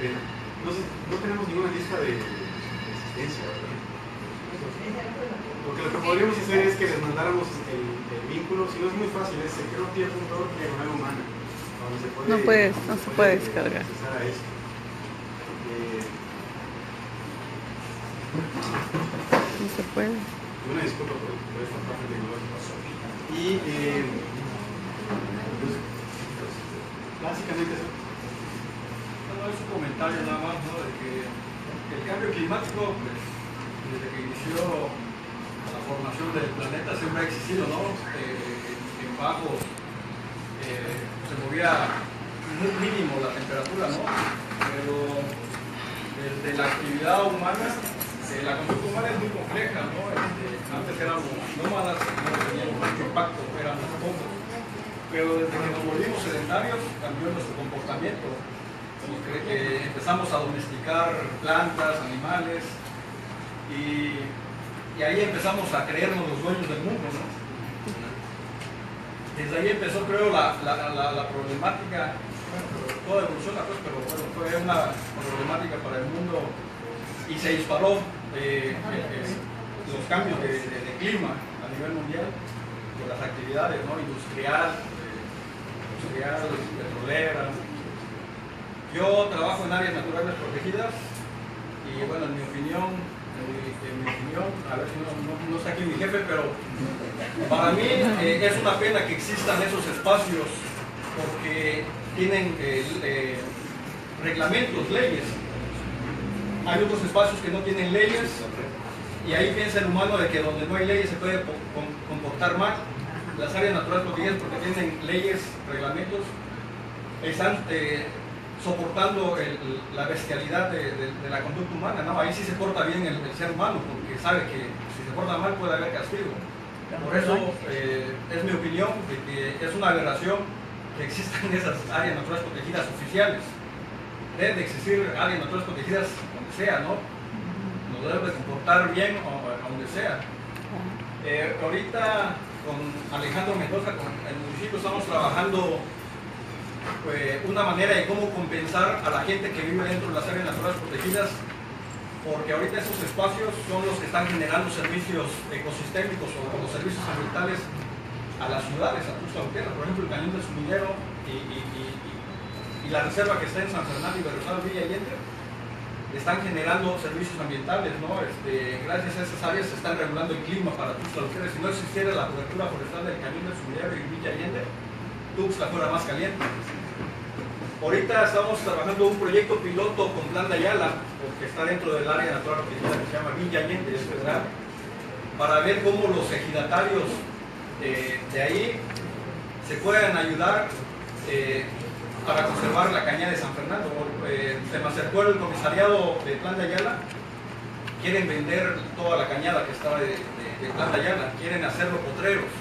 [SPEAKER 1] pena. No tenemos ninguna lista de existencia, ¿verdad? Porque lo que podríamos hacer es que les mandáramos el vínculo, si no es muy fácil, es secrotia.org/humana, donde se puede,
[SPEAKER 3] no se puede descargar.
[SPEAKER 1] A eso.
[SPEAKER 4] No se puede.
[SPEAKER 1] Una disculpa por esta parte tecnológica. Y pues, básicamente eso.
[SPEAKER 10] No, es un comentario nada más, ¿no? De que el cambio climático, pues, desde que inició la formación del planeta siempre ha existido, ¿no? En bajos se movía muy mínimo la temperatura, ¿no? Pero desde la actividad humana, la conducta humana es muy compleja, ¿no? Antes éramos nómadas, no teníamos mucho impacto, éramos pocos. Pero desde que nos volvimos sedentarios, cambió nuestro comportamiento. Empezamos a domesticar plantas, animales, y ahí empezamos a creernos los dueños del mundo, ¿no? Desde ahí empezó, creo, la problemática, bueno, toda evoluciona, pues, pero bueno, fue una problemática para el mundo y se disparó los cambios de clima a nivel mundial por las actividades, ¿no? Industrial, petrolera. Yo trabajo en áreas naturales protegidas y bueno, en mi opinión, a ver si no está aquí mi jefe, pero para mí es una pena que existan esos espacios porque tienen reglamentos, leyes. Hay otros espacios que no tienen leyes y ahí piensa el humano de que donde no hay leyes se puede comportar mal. Las áreas naturales protegidas, porque tienen leyes, reglamentos, están soportando la bestialidad de la conducta humana, ¿no? Ahí sí se porta bien el ser humano, porque sabe que si se porta mal puede haber castigo. Por eso es mi opinión de que es una aberración que existan esas áreas naturales protegidas oficiales. Deben de existir áreas naturales protegidas donde sea, ¿no? Nos debe de comportar bien donde sea. Ahorita con Alejandro Mendoza, con el municipio, estamos trabajando una manera de cómo compensar a la gente que vive dentro de las áreas naturales protegidas, porque ahorita esos espacios son los que están generando servicios ecosistémicos o los servicios ambientales a las ciudades, a Tuxtla Gutiérrez, por ejemplo el Cañón del Sumidero y la reserva que está en San Fernando y Berriozábal, Villa Allende, están generando servicios ambientales, ¿no? Gracias a esas áreas se están regulando el clima para Tuxtla Gutiérrez. Si no existiera la cobertura forestal del Cañón del Sumidero y Villa Allende, Tuxtla fuera más caliente. Ahorita estamos trabajando un proyecto piloto con Plan de Ayala, porque está dentro del área natural protegida que se llama Villa Allende, es federal, para ver cómo los ejidatarios de ahí se pueden ayudar para conservar la cañada de San Fernando. Se me acercó el comisariado de Plan de Ayala, quieren vender toda la cañada que está de Plan de Ayala, quieren hacerlo potreros.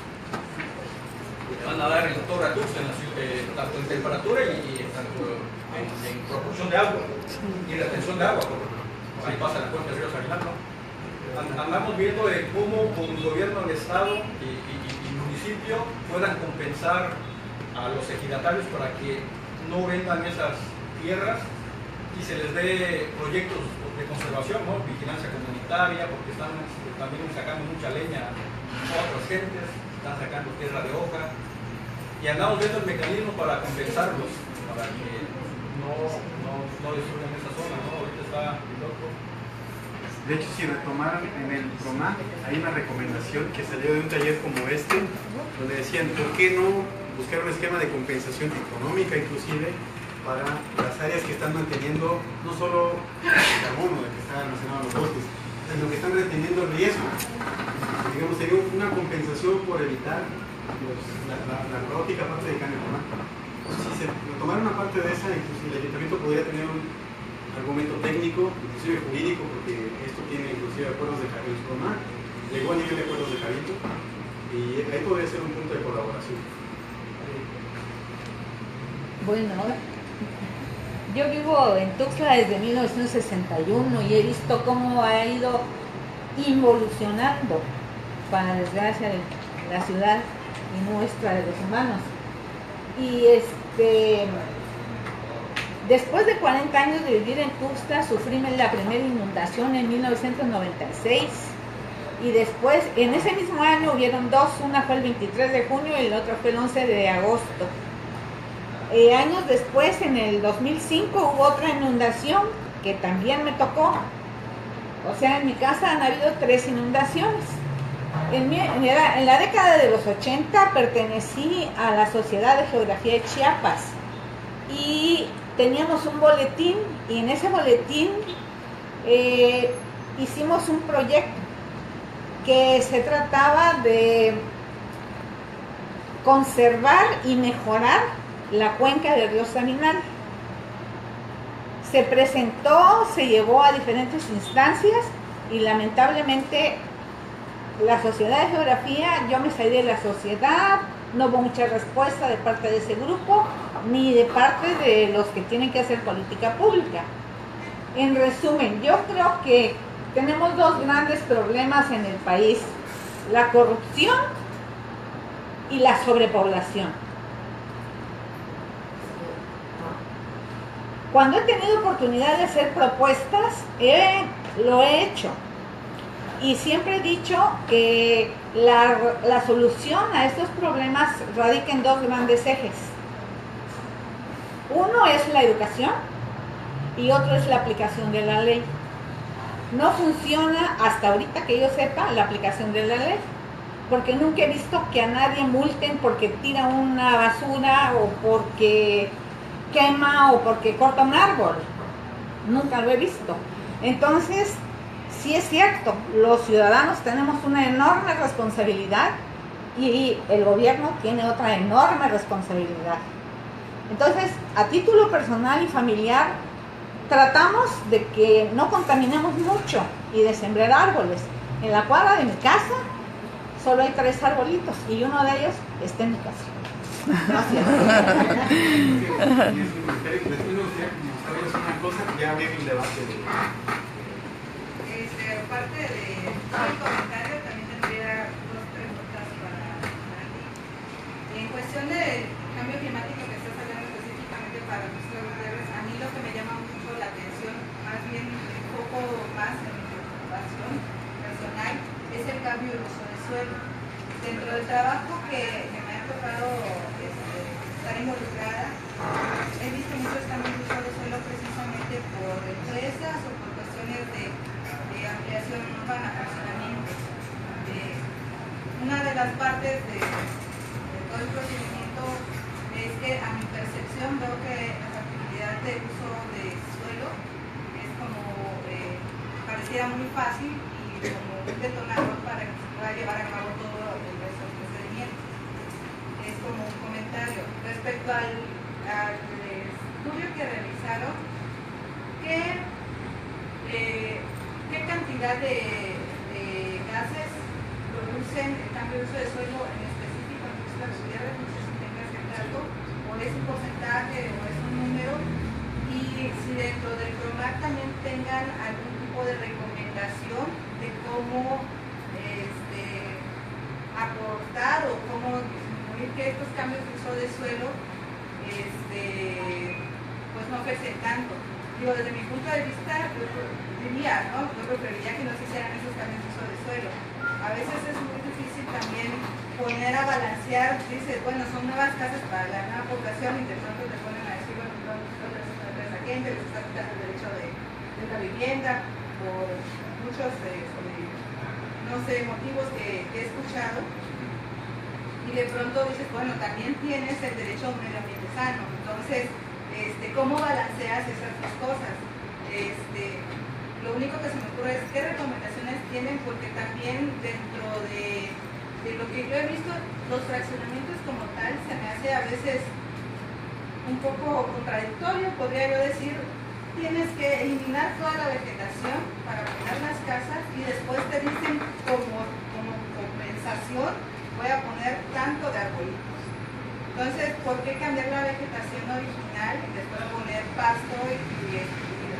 [SPEAKER 10] Van a dar el doctor a Tuxtla tanto en temperatura y en proporción de agua y retención de agua, porque ahí pasa la cuenca del río Saguilar, ¿no? Andamos viendo de cómo con el gobierno del estado y municipio puedan compensar a los ejidatarios para que no vendan esas tierras y se les dé proyectos de conservación, ¿no? Vigilancia comunitaria, porque están también sacando mucha leña a otras gentes, están sacando tierra de hoja. Y andamos viendo el mecanismo para compensarlos, para que no destruyan esa zona, ¿no? Ahorita está loco.
[SPEAKER 1] De hecho, si retomaron en el PROMA, hay una recomendación que salió de un taller como este, donde decían, ¿por qué no buscar un esquema de compensación económica inclusive para las áreas que están manteniendo no solo el carbono de que está almacenado en los bosques, sino que están reteniendo el riesgo? Digamos, sería una compensación por evitar la caótica parte del cambio climático. Si se retomara una parte de esa, inclusive el ayuntamiento podría tener un argumento técnico, inclusive jurídico, porque esto tiene inclusive acuerdos de cabildo, llegó a nivel de acuerdos de cabildo, y ahí podría ser un punto de colaboración.
[SPEAKER 4] Bueno, yo vivo en Tuxtla desde 1961 y he visto cómo ha ido involucionando, para desgracia de la ciudad y nuestra de los humanos. Y después de 40 años de vivir en Tuxtla, sufrimos la primera inundación en 1996 y después, en ese mismo año hubieron dos, una fue el 23 de junio y la otra fue el 11 de agosto. Años después, en el 2005, hubo otra inundación que también me tocó. O sea, en mi casa han habido 3 inundaciones. En la década de los 80 pertenecí a la Sociedad de Geografía de Chiapas y teníamos un boletín, y en ese boletín hicimos un proyecto que se trataba de conservar y mejorar la cuenca del río Saminal. Se presentó, se llevó a diferentes instancias y lamentablemente la Sociedad de Geografía, yo me salí de la sociedad, no hubo mucha respuesta de parte de ese grupo, ni de parte de los que tienen que hacer política pública. En resumen, yo creo que tenemos 2 grandes problemas en el país: la corrupción y la sobrepoblación. Cuando he tenido oportunidad de hacer propuestas, lo he hecho. Y siempre he dicho que la solución a estos problemas radica en 2 grandes ejes. Uno es la educación y otro es la aplicación de la ley. No funciona hasta ahorita que yo sepa la aplicación de la ley, porque nunca he visto que a nadie multen porque tira una basura o porque quema o porque corta un árbol. Nunca lo he visto. Entonces, sí es cierto, los ciudadanos tenemos una enorme responsabilidad y el gobierno tiene otra enorme responsabilidad. Entonces, a título personal y familiar, tratamos de que no contaminemos mucho y de sembrar árboles. En la cuadra de mi casa solo hay 3 arbolitos y uno de ellos está en mi casa. Gracias.
[SPEAKER 1] Después me gustaría comentarles una cosa que ya había un debate de...
[SPEAKER 6] Aparte de el comentario, también tendría 2 preguntas para ti. En cuestión del cambio climático que estás hablando específicamente para nuestros Gutiérrez, a mí lo que me llama mucho la atención, más bien un poco más en mi preocupación personal, es el cambio de uso de suelo. Dentro del trabajo que me ha tocado estar involucrada, he visto muchos cambios de uso de suelo precisamente por empresas o por cuestiones de ampliación urbana, funcionamiento. Una de las partes de todo el procedimiento es que a mi percepción veo que la factibilidad de uso de suelo es como pareciera muy fácil y como un detonador para que se pueda llevar a cabo todo el resto del procedimiento. Es como un comentario. Respecto al estudio que realizaron, ¿qué cantidad de gases producen el cambio de uso de suelo en específico en nuestras ciudades? No sé si tengas el dato, o es un porcentaje, o es un número, y si dentro del PROMAC también tengan algún tipo de recomendación de cómo aportar o cómo disminuir que estos cambios de uso de suelo pues no afecten tanto. Digo, desde mi punto de vista, diría, ¿no? Yo preferiría que no se hicieran esos cambios de uso de suelo. A veces es muy difícil también poner a balancear, dice, bueno, son nuevas casas para la nueva población y de pronto te ponen a decir, bueno, a la gente les está quitando el derecho de la vivienda por muchos, no sé, motivos que he escuchado. Y de pronto dices, bueno, también tienes el derecho a un medio ambiente sano. Entonces, ¿cómo balanceas esas 2 cosas? Lo único que se me ocurre es qué recomendaciones tienen, porque también dentro de lo que yo he visto, los fraccionamientos como tal se me hace a veces un poco contradictorio, podría yo decir. Tienes que eliminar toda la vegetación para poner las casas y después te dicen como compensación voy a poner tanto de arbolitos. Entonces, ¿por qué cambiar la vegetación original y después poner pasto y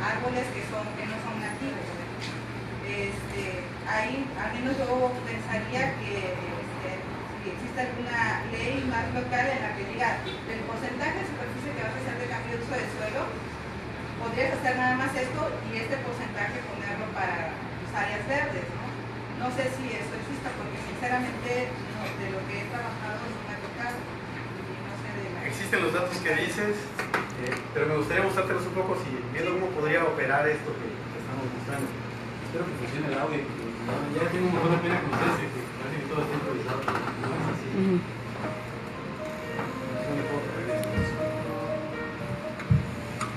[SPEAKER 6] árboles que no son nativos? Ahí, al menos yo pensaría que si existe alguna ley más local en la que diga el porcentaje de superficie que vas a hacer de cambio de uso de suelo, podrías hacer nada más esto y este porcentaje ponerlo para las áreas verdes, ¿no? No sé si eso exista, porque sinceramente de lo que he trabajado no me ha tocado. No sé de la...
[SPEAKER 1] Existen los datos que dices, Pero me gustaría mostrártelos un poco, viendo cómo podría operar esto que estamos mostrando. Espero que funcione el audio, porque ya tengo un montón de pena con ustedes, que parece que todo está improvisado, pero no es así.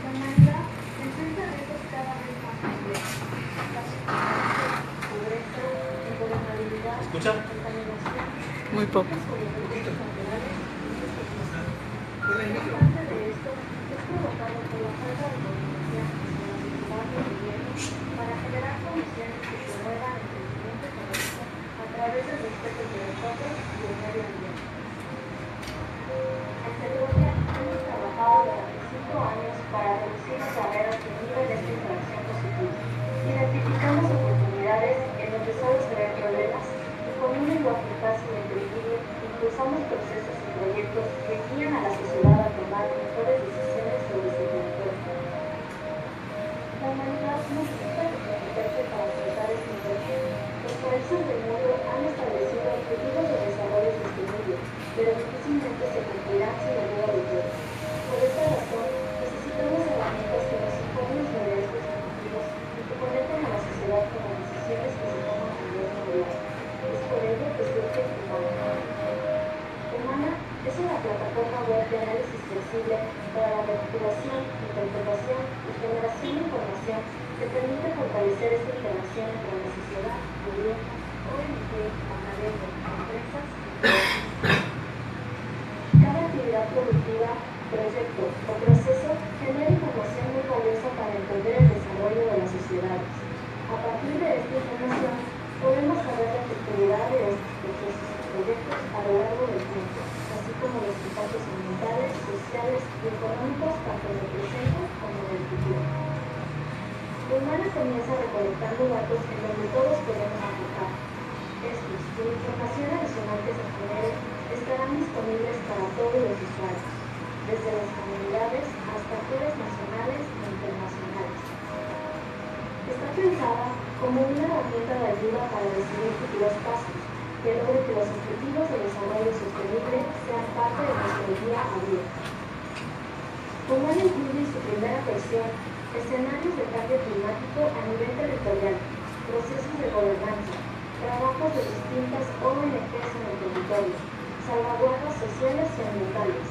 [SPEAKER 7] La humanidad enfrenta retos cada vez más complejos. La supervivencia, pobreza, ingobernabilidad,
[SPEAKER 1] ¿Escucha?
[SPEAKER 7] contaminación,
[SPEAKER 3] Muy poco.
[SPEAKER 7] Parte de esto es provocado por la falta de coordinación entre la sociedad y el gobierno para generar condiciones que promuevan el crecimiento económico a través del respeto de nosotros y del medio ambiente. En Segovia hemos trabajado durante 5 años para reducir las barreras que inhiben esta interacción positiva. Identificamos oportunidades en donde solo se ven problemas y con un lenguaje fácil y entendible impulsamos procesos y proyectos que guían a la sociedad a tomar mejores decisiones sobre su territorio. La humanidad necesita comprometerse para enfrentar este reto. Los países del mundo han establecido objetivos de desarrollo sostenible, pero difícilmente se cumplirán sin la ayuda de todos. Por esta razón, necesitamos herramientas que nos impongan los liderazgos ejecutivos y que conecten a la sociedad con las decisiones que se toman a nivel mundial. Es por ello que surge Humana. Humana es una plataforma web de análisis flexible para la recuperación, interpretación y generación de información que permite fortalecer esta interacción entre la sociedad, gobierno, ONG, academia, empresas y países. Cada actividad productiva, proyecto o proceso genera información muy valiosa para entender el desarrollo de las sociedades. A partir de esta información, podemos saber la efectividad de estos procesos y proyectos a lo largo del tiempo, así como los impactos ambientales, sociales y económicos tanto en el presente como en el futuro. Humana comienza recolectando datos en donde todos podemos aportar. Estos y la información adicional que se genere estarán disponibles para todos los usuarios, desde las comunidades hasta actores nacionales e internacionales. Está pensada como una herramienta de ayuda para decidir futuros pasos que logre que los objetivos de desarrollo sostenible sean parte de nuestro día a día. Humana incluye en su primera versión escenarios de cambio climático a nivel territorial, procesos de gobernanza, trabajos de distintas ONGs en el territorio, salvaguardas sociales y ambientales,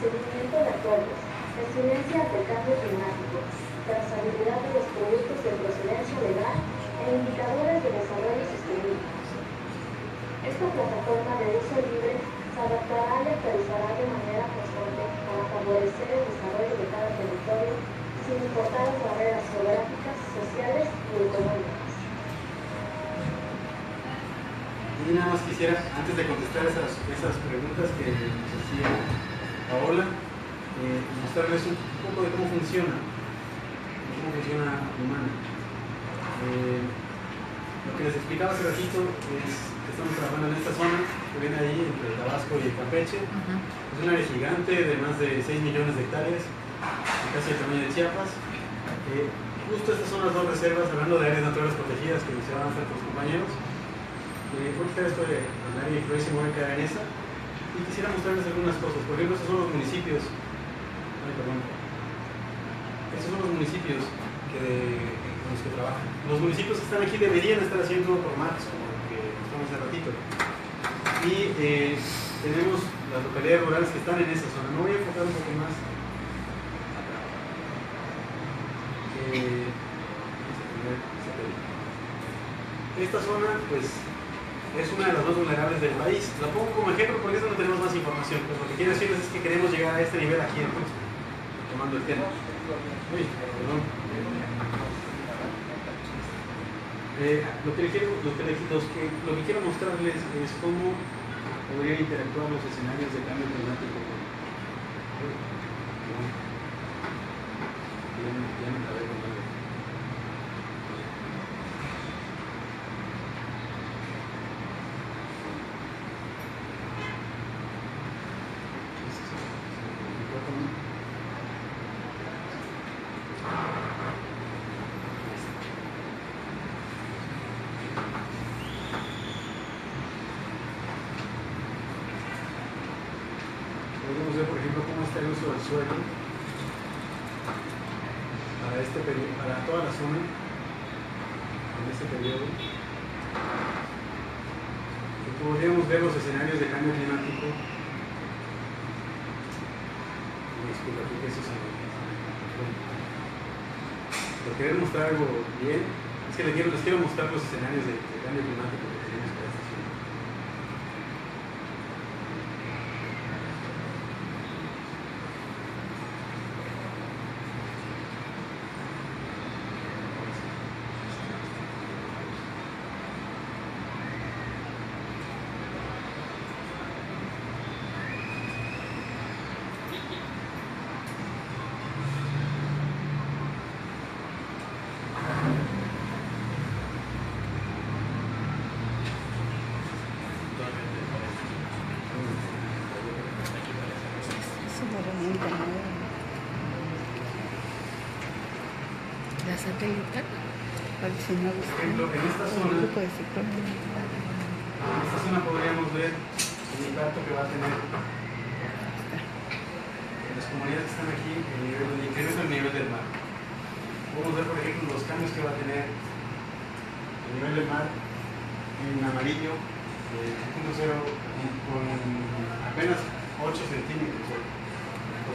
[SPEAKER 7] seguimiento de acuerdos, resiliencia ante el cambio climático, trazabilidad de los productos de procedencia legal e indicadores de desarrollo sostenible. Esta plataforma de uso libre se adaptará y actualizará de manera constante para favorecer el desarrollo de cada territorio sin importar las barreras geográficas, sociales y económicas.
[SPEAKER 1] Y nada más quisiera, antes de contestar esas preguntas que nos hacía Paola, mostrarles un poco de cómo funciona Humana. Lo que les explicaba hace ratito es que estamos trabajando en esta zona que viene ahí entre el Tabasco y el Campeche. Es un área gigante de más de 6 millones de hectáreas, casi el tamaño de Chiapas. Justo estas son las dos reservas, hablando de áreas naturales protegidas que mencionaban nuestros compañeros. Ahorita estoy en el área de influencia mueca en esa y quisiera mostrarles algunas cosas. Por ejemplo, estos son los municipios. Estos son los municipios con los que trabajan. Los municipios que están aquí deberían estar haciendo por maps, como lo que mostramos hace ratito. Y tenemos las localidades rurales que están en esa zona. Me voy a enfocar un poco más acá. Esta zona, pues, es una de las más vulnerables del país. La pongo como ejemplo porque es donde tenemos más información. Pues lo que quiero decirles es que queremos llegar a este nivel aquí en Tuxtla, tomando el tema. Uy, perdón. Lo que quiero mostrarles es cómo podrían interactuar los escenarios de cambio climático. Ya me acabé con algo. Podemos ver, por ejemplo, cómo está el uso del suelo. para este periodo, para toda la zona, en este periodo. Podríamos ver los escenarios de cambio climático. Disculpa, que eso se por querer mostrar algo bien, es que les quiero mostrar los escenarios de cambio climático que tenemos para esta zona.
[SPEAKER 3] La satelital, parece no
[SPEAKER 1] Por ejemplo, en esta zona podríamos ver el impacto que va a tener en las comunidades que están aquí, el incremento del nivel del mar. Podemos ver, por ejemplo, los cambios que va a tener el nivel del mar en amarillo, punto cero, con apenas 8 centímetros,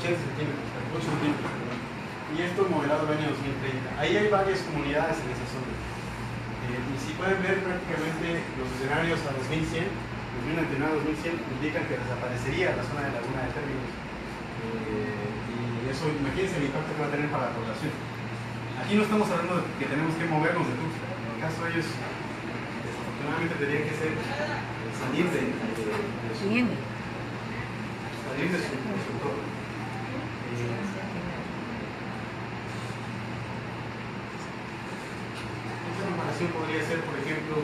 [SPEAKER 1] 80 centímetros, 8 centímetros, perdón. Y esto modelado el año 2030. Ahí hay varias comunidades en esa zona. Y si pueden ver prácticamente los escenarios a 2100, 2099 a 2100, indican que desaparecería la zona de laguna de términos. Y eso, imagínense el impacto que va a tener para la población. Aquí no estamos hablando de que tenemos que movernos de Tuxtla. En el caso de ellos, desafortunadamente tendría que ser salir de su entorno. Esta comparación podría ser, por ejemplo,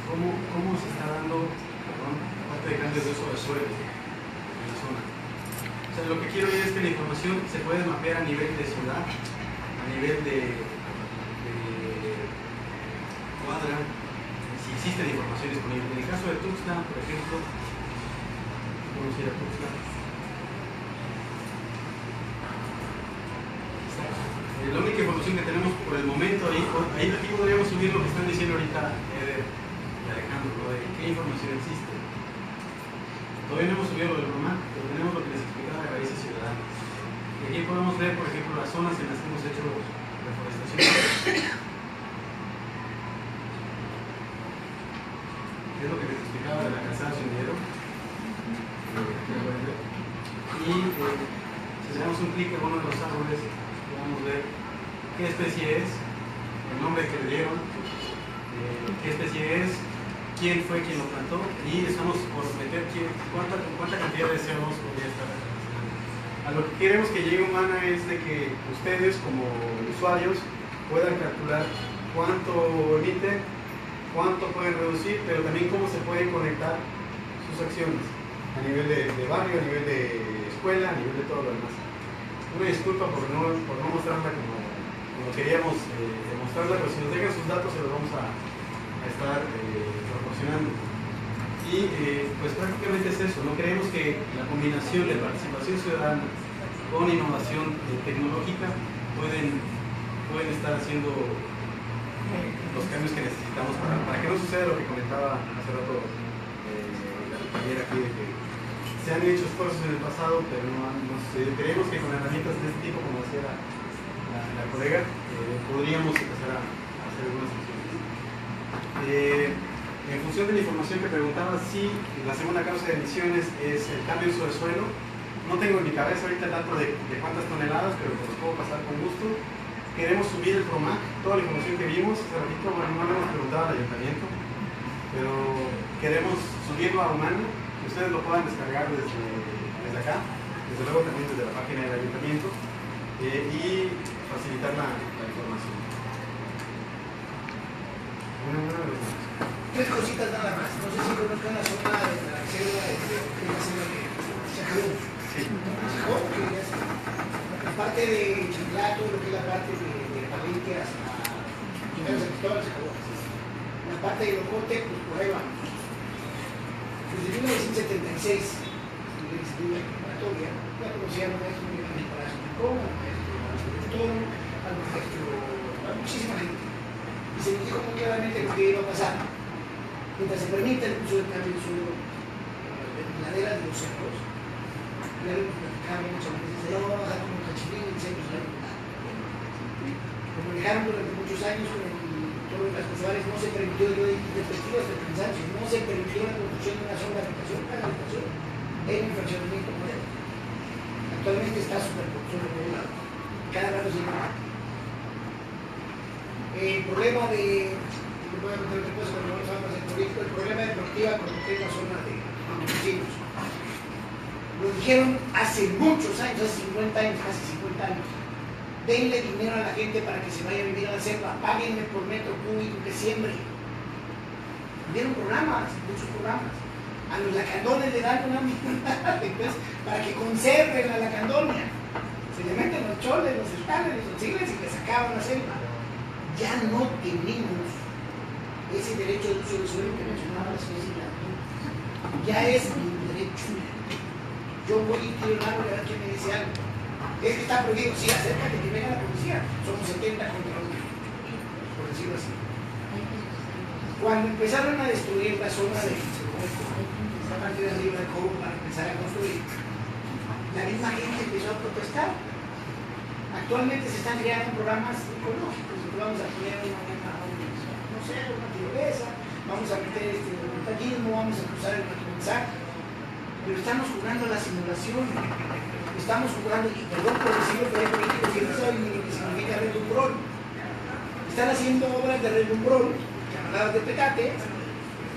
[SPEAKER 1] cómo se está dando parte de cambios de uso de suelo en la zona. O sea, lo que quiero decir es que la información se puede mapear a nivel de ciudad, a nivel de cuadra, si existe la información disponible. En el caso de Tuxtla, por ejemplo, vamos a ir a Tuxtla. La única información que tenemos por el momento ahí aquí podríamos subir lo que están diciendo ahorita Eder y Alejandro, de qué información existe. Todavía no hemos subido lo del ROMAC, pero tenemos lo que les explicaba de raíces ciudadanas. Y aquí podemos ver, por ejemplo, las zonas en las que hemos hecho reforestación. Es lo que les explicaba de la calzada sendero. Y si le damos un clic a uno de los árboles, podemos ver qué especie es, el nombre que le dieron, qué especie es, quién fue quien lo plantó, y estamos por meter cuánta cantidad de CO2 podría estar relacionando. A lo que queremos que llegue Humana es de que ustedes como usuarios puedan calcular cuánto emiten, cuánto pueden reducir, pero también cómo se pueden conectar sus acciones a nivel de barrio, a nivel de escuela, a nivel de todo lo demás. Una disculpa por no mostrarla como queríamos demostrarla, pero si nos dejan sus datos se los vamos a estar proporcionando. Y pues prácticamente es eso, ¿no? Creemos que la combinación de participación ciudadana con innovación tecnológica pueden estar haciendo los cambios que necesitamos para que no suceda lo que comentaba hace rato la compañera aquí, de que se han hecho esfuerzos en el pasado, pero no sucedido. Creemos que con herramientas de este tipo, como decía la colega, podríamos empezar a hacer algunas acciones. En función de la información que preguntaba, sí, la segunda causa de emisiones es el cambio de uso de suelo. No tengo en mi cabeza ahorita el dato de cuántas toneladas, pero los puedo pasar con gusto. Queremos subir el PROMAC, toda la información que vimos hace ratito, bueno, no le hemos preguntado al ayuntamiento, pero queremos subirlo a Humana, que ustedes lo puedan descargar desde acá, desde luego también desde la página del ayuntamiento, y facilitar la información.
[SPEAKER 11] Tres cositas nada más. No sé si conozcan la zona de la selva de Chacalón.
[SPEAKER 1] Sí.
[SPEAKER 11] La parte de Chiclato, lo que es la parte de Palenque hasta San Cristóbal se acabó. La parte de Locote, pues por ahí va. Desde 1976, conocía al maestro Miguel Ángel Palacio Rincón, al maestro Toro, al maestro, a muchísima gente. Y se nos dijo muy claramente lo que iba a pasar. Mientras se permita el uso del cambio de suelo de ladera de los cerros, ya lo hemos platicado muchas veces, ya vamos a bajar como cachilín en centros de la ciudad. Lo manejaron durante muchos años con todos los responsabilidades, no se permitió, yo de perspectivas de cansancio, no se permitió la construcción de una zona de habitación para la habitación en un fraccionamiento moderno. Actualmente está superpoblado. Cada rato se llama. El problema de. No voy a meter otra cosa cuando vamos a hablar del político. El problema de Proactiva con lo que es la zona de los vecinos. Lo dijeron hace muchos años, hace 50 años, casi 50 años. Denle dinero a la gente para que se vaya a vivir a la selva, páguenle por metro cúbico que siembre. Dieron programas, muchos programas. A los lacandones le dan una millonada para que conserven la lacandonia. Se le meten los choles, los estales, los osiles y les acaban la selva. Ya no tenemos ese derecho de uso del suelo que mencionaba la señora. Ya es mi derecho. Yo voy y tiro el árbol a ver quién me dice algo. Es que está prohibido, sí, acércate que venga la policía. Somos 70 contra 1, por decirlo así. Cuando empezaron a destruir la zona de esa parte de arriba del Cobo para empezar a construir, la misma gente empezó a protestar. Actualmente se están creando programas ecológicos, vamos a poner no sé, una tirolesa, vamos a meter el montañismo, vamos a cruzar el mensaje, pero estamos jugando a la simulación, estamos jugando, y perdón por decirlo, pero hay políticos que no saben ni lo que significa relumbrón. Están haciendo obras de relumbrón, camaradas de Tecate,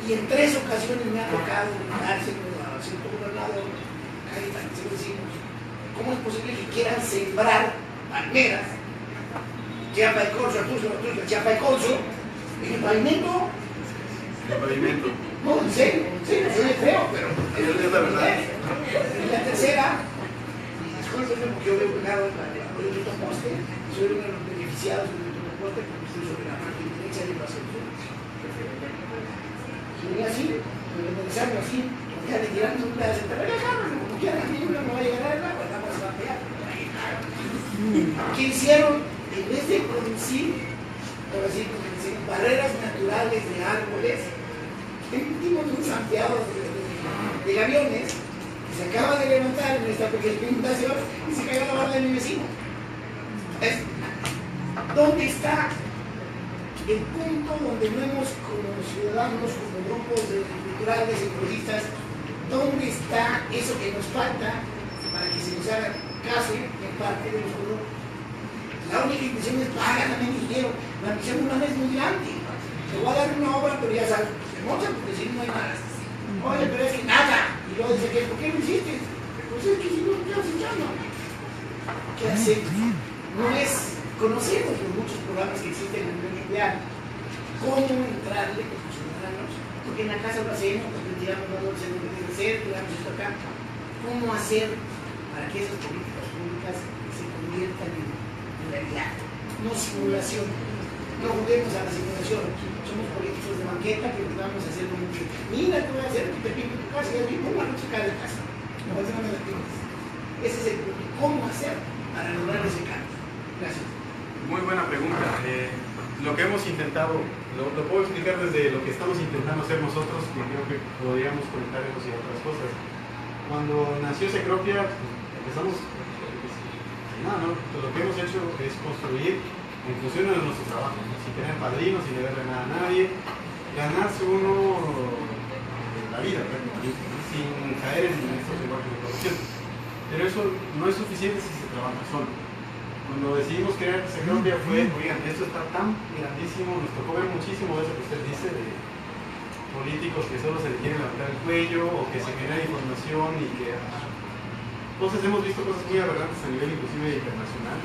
[SPEAKER 11] y en 3 ocasiones me ha tocado dárselo a cierto gobernador, se lo decimos, ¿cómo es posible que quieran sembrar palmeras, Chiapa de Corzo, Chiapa de Corzo, en el pavimento?
[SPEAKER 8] El pavimento.
[SPEAKER 11] No, en serio, soy feo, pero
[SPEAKER 8] es la verdad.
[SPEAKER 11] Y la tercera, y discúlpenme porque yo veo pegado el otro poste, soy uno de los beneficiados del otro poste porque estoy sobre la parte derecha de la centro. Si venía así, me organizaron así, ya le tiraron un pedazo de terreno, como quieran, a mí no me va a llegar a la pues vamos a batear. ¿Qué hicieron? En vez de producir, por así decir, barreras naturales de árboles, emitimos un santeado de aviones que se acaba de levantar en esta pequeña inundación y se cayó la barra de mi vecino. ¿Dónde está el punto donde no hemos, como ciudadanos, como grupos culturales, ecologistas, dónde está eso que nos falta para que se nos haga caso en parte de los grupos? La única intención es pagar también dinero. La ambición humana es muy grande. Te voy a dar una obra, pero ya sabes, se mochan porque si no hay nada. Oye, pero es que nada. Y luego dice que, ¿por qué lo hiciste? Pues es que si no, ¿qué haces ya no? ¿Qué hacer? No es, conocemos por muchos programas que existen a nivel mundial, cómo entrarle con los ciudadanos, porque en la casa lo hacemos, porque tiramos la bolsa en el hacer, tiramos esto acá. ¿Cómo hacer para que esas políticas públicas se conviertan en realidad? No simulación. No juguemos a la simulación. Somos políticos de banqueta que nos vamos a hacer como que, mira, te voy a hacer, te pinto tu casa y así, pum, a noche cae de casa. No vas a la tienes. Ese es el punto. ¿Cómo hacer para lograr ese cambio? Gracias.
[SPEAKER 1] Muy buena pregunta. Lo que hemos intentado, lo puedo explicar desde lo que estamos intentando hacer nosotros, que creo que podríamos comentar eso y otras cosas. Cuando nació Cecropia, empezamos, no, lo que hemos hecho es construir en función de nuestro trabajo, ¿no? Sin tener padrinos, sin deberle nada a nadie, ganarse uno la vida, sin caer en estos lenguajes de corrupción. Pero eso no es suficiente si se trabaja solo. Cuando decidimos crear Cecropia fue, oigan, esto está tan grandísimo, nos tocó ver muchísimo de eso que usted dice, de políticos que solo se le quieren levantar el cuello o que se genera información y que... Entonces hemos visto cosas muy aberrantes a nivel inclusive internacional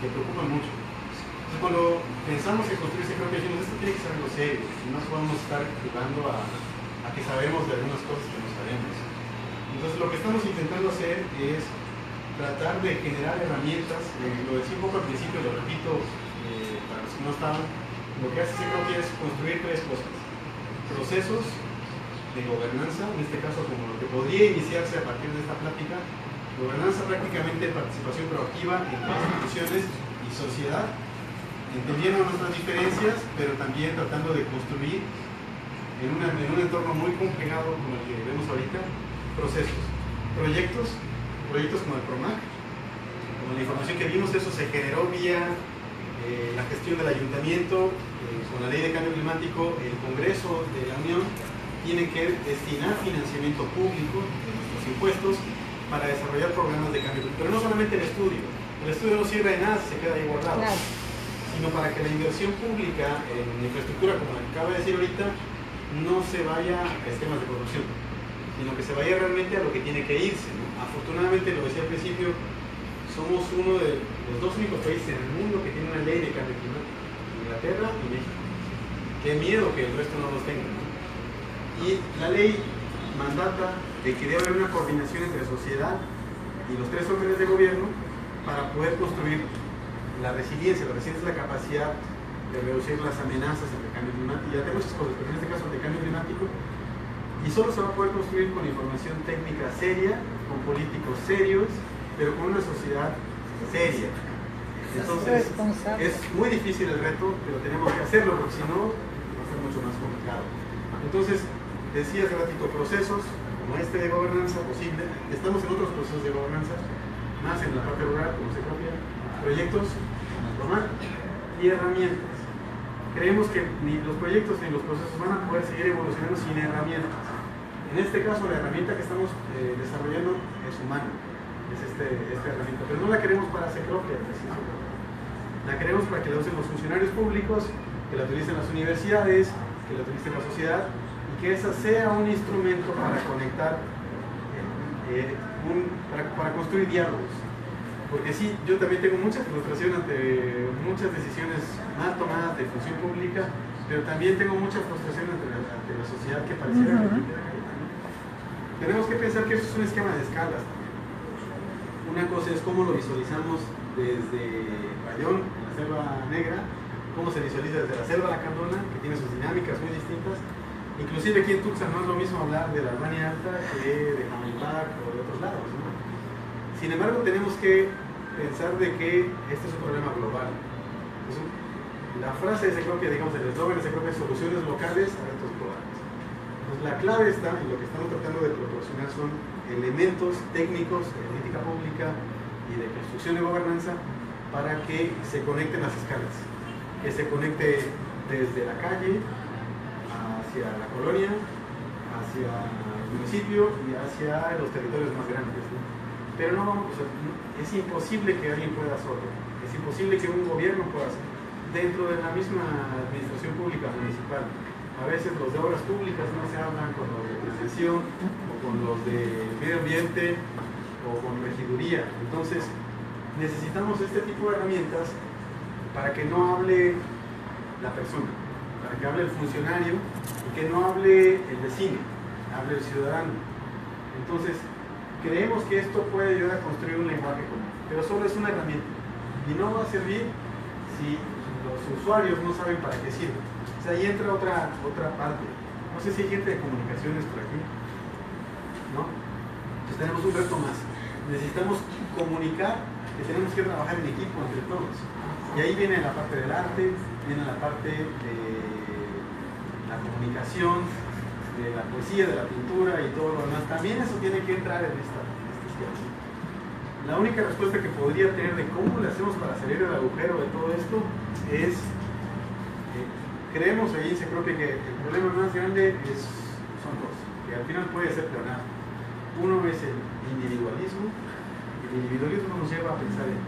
[SPEAKER 1] que preocupan mucho. Entonces cuando pensamos en construir Cecropia dijimos, esto tiene que ser algo serio, no podemos estar jugando a que sabemos de algunas cosas que no sabemos. Entonces lo que estamos intentando hacer es tratar de generar herramientas, lo decía un poco al principio, lo repito para los que no estaban, lo que hace Cecropia es construir 3 cosas: procesos de gobernanza, en este caso como lo que podría iniciarse a partir de esta plática, Gobernanza prácticamente participación proactiva entre instituciones y sociedad, entendiendo nuestras diferencias, pero también tratando de construir en un entorno muy complicado como el que vemos ahorita, procesos, proyectos como el PROMAC, como la información que vimos, eso se generó vía la gestión del ayuntamiento, con la ley de cambio climático, el Congreso de la Unión tiene que destinar financiamiento público de nuestros impuestos para desarrollar programas de cambio climático, pero no solamente el estudio no sirve de nada si se queda ahí guardado, claro, sino para que la inversión pública en infraestructura, como la que acaba de decir ahorita, no se vaya a esquemas de corrupción, sino que se vaya realmente a lo que tiene que irse, ¿no? Afortunadamente, lo decía al principio, somos uno de los dos únicos países en el mundo que tiene una ley de cambio climático, Inglaterra y México. Qué miedo que el resto no los tenga, ¿no? Y la ley mandata de que debe haber una coordinación entre sociedad y los tres órdenes de gobierno para poder construir la resiliencia. La resiliencia es la capacidad de reducir las amenazas ante el cambio climático y ante muchas cosas, pero en este caso ante el cambio climático, y solo se va a poder construir con información técnica seria, con políticos serios, pero con una sociedad seria. Entonces, es muy difícil el reto, pero tenemos que hacerlo, porque si no, va a ser mucho más complicado. Entonces, decía hace ratito, procesos como este de gobernanza posible, estamos en otros procesos de gobernanza, más en la parte rural, como se copia, proyectos como el PROMAC y herramientas. Creemos que ni los proyectos ni los procesos van a poder seguir evolucionando sin herramientas. En este caso, la herramienta que estamos desarrollando es humana, es esta herramienta, pero no la queremos para hacer propia, la queremos para que la usen los funcionarios públicos, que la utilicen las universidades, que la utilice la sociedad, y que esa sea un instrumento para conectar, para construir diálogos. Porque sí, yo también tengo mucha frustración ante muchas decisiones mal tomadas de función pública, pero también tengo mucha frustración ante la sociedad que pareciera que tenemos que pensar que eso es un esquema de escalas. Una cosa es cómo lo visualizamos desde Rayón, en la Selva Negra, cómo se visualiza desde la Selva Lacandona, que tiene sus dinámicas muy distintas. Inclusive aquí en Tuxtla no es lo mismo hablar de la Albania Alta que de Jamaipac o de otros lados, ¿no? Sin embargo, tenemos que pensar de que este es un problema global. Entonces, la frase de Secropia, digamos, el eslogan de Secropia, soluciones locales a retos globales. Entonces, la clave está en lo que estamos tratando de proporcionar son elementos técnicos de política pública y de construcción de gobernanza para que se conecten las escalas, que se conecte desde la calle hacia la colonia, hacia el municipio y hacia los territorios más grandes, ¿no? Pero no, o sea, es imposible que alguien pueda solo, es imposible que un gobierno pueda hacer dentro de la misma administración pública municipal. A veces los de obras públicas no se hablan con los de prevención o con los de medio ambiente o con regiduría. Entonces necesitamos este tipo de herramientas para que no hable la persona, para que hable el funcionario y que no hable el vecino, hable el ciudadano. Entonces creemos que esto puede ayudar a construir un lenguaje común, pero solo es una herramienta y no va a servir si los usuarios no saben para qué sirve. O sea, ahí entra otra parte. No sé si hay gente de comunicaciones por aquí, ¿no? Entonces tenemos un reto más. Necesitamos comunicar que tenemos que trabajar en equipo entre todos. Y ahí viene la parte del arte, viene la parte de la comunicación, de la poesía, de la pintura y todo lo demás. También eso tiene que entrar en este esquema. La única respuesta que podría tener de cómo le hacemos para salir del agujero de todo esto es, creemos ahí, se creo que el problema más grande son dos, que al final puede ser pleonasmo. Uno es el individualismo. El individualismo nos lleva a pensar en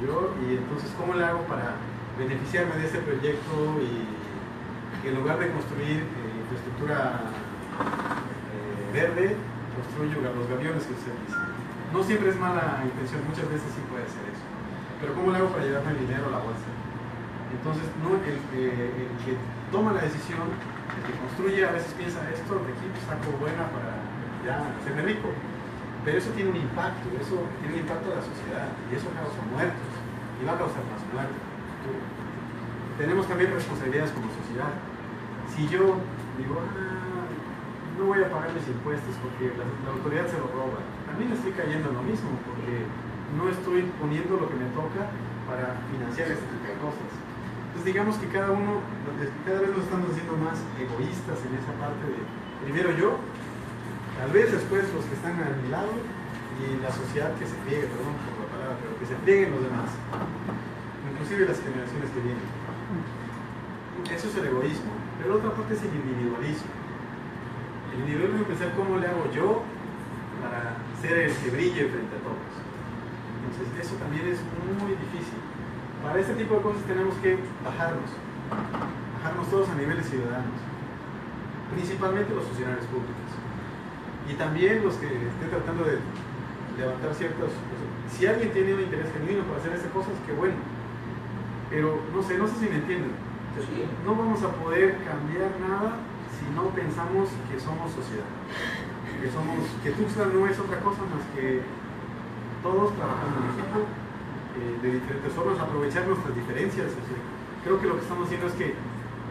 [SPEAKER 1] yo, y entonces ¿cómo le hago para beneficiarme de este proyecto y que en lugar de construir infraestructura verde, construyo los gaviones que usted dice? No siempre es mala intención, muchas veces sí puede ser eso. Pero ¿cómo le hago para llevarme el dinero a la bolsa? Entonces, no, el que toma la decisión, el que construye, a veces piensa, esto de aquí saco buena para ya hacerme rico. Pero eso tiene un impacto, eso tiene un impacto a la sociedad, y eso causa muertos, y va a causar más muertos. Tenemos también responsabilidades como sociedad. Si yo digo, no voy a pagar mis impuestos porque la autoridad se lo roba, también estoy cayendo en lo mismo, porque no estoy poniendo lo que me toca para financiar este tipo de cosas. Entonces digamos que cada vez nos estamos haciendo más egoístas en esa parte de primero yo, tal vez después los que están a mi lado y la sociedad que se friegue, perdón por la palabra, pero que se frieguen los demás, inclusive las generaciones que vienen. Eso es el egoísmo, pero la otra parte es el individualismo. El individualismo es pensar cómo le hago yo para ser el que brille frente a todos. Entonces eso también es muy difícil. Para este tipo de cosas tenemos que bajarnos todos a niveles ciudadanos, principalmente los funcionarios públicos. Y también los que estén tratando de levantar ciertos... Si alguien tiene un interés genuino para hacer esas cosas, qué bueno. Pero no sé si me entienden. No vamos a poder cambiar nada si no pensamos que somos sociedad. Que Tuxtla no es otra cosa más que todos trabajando en equipo, de diferentes formas, aprovechar nuestras diferencias. Creo que lo que estamos haciendo es que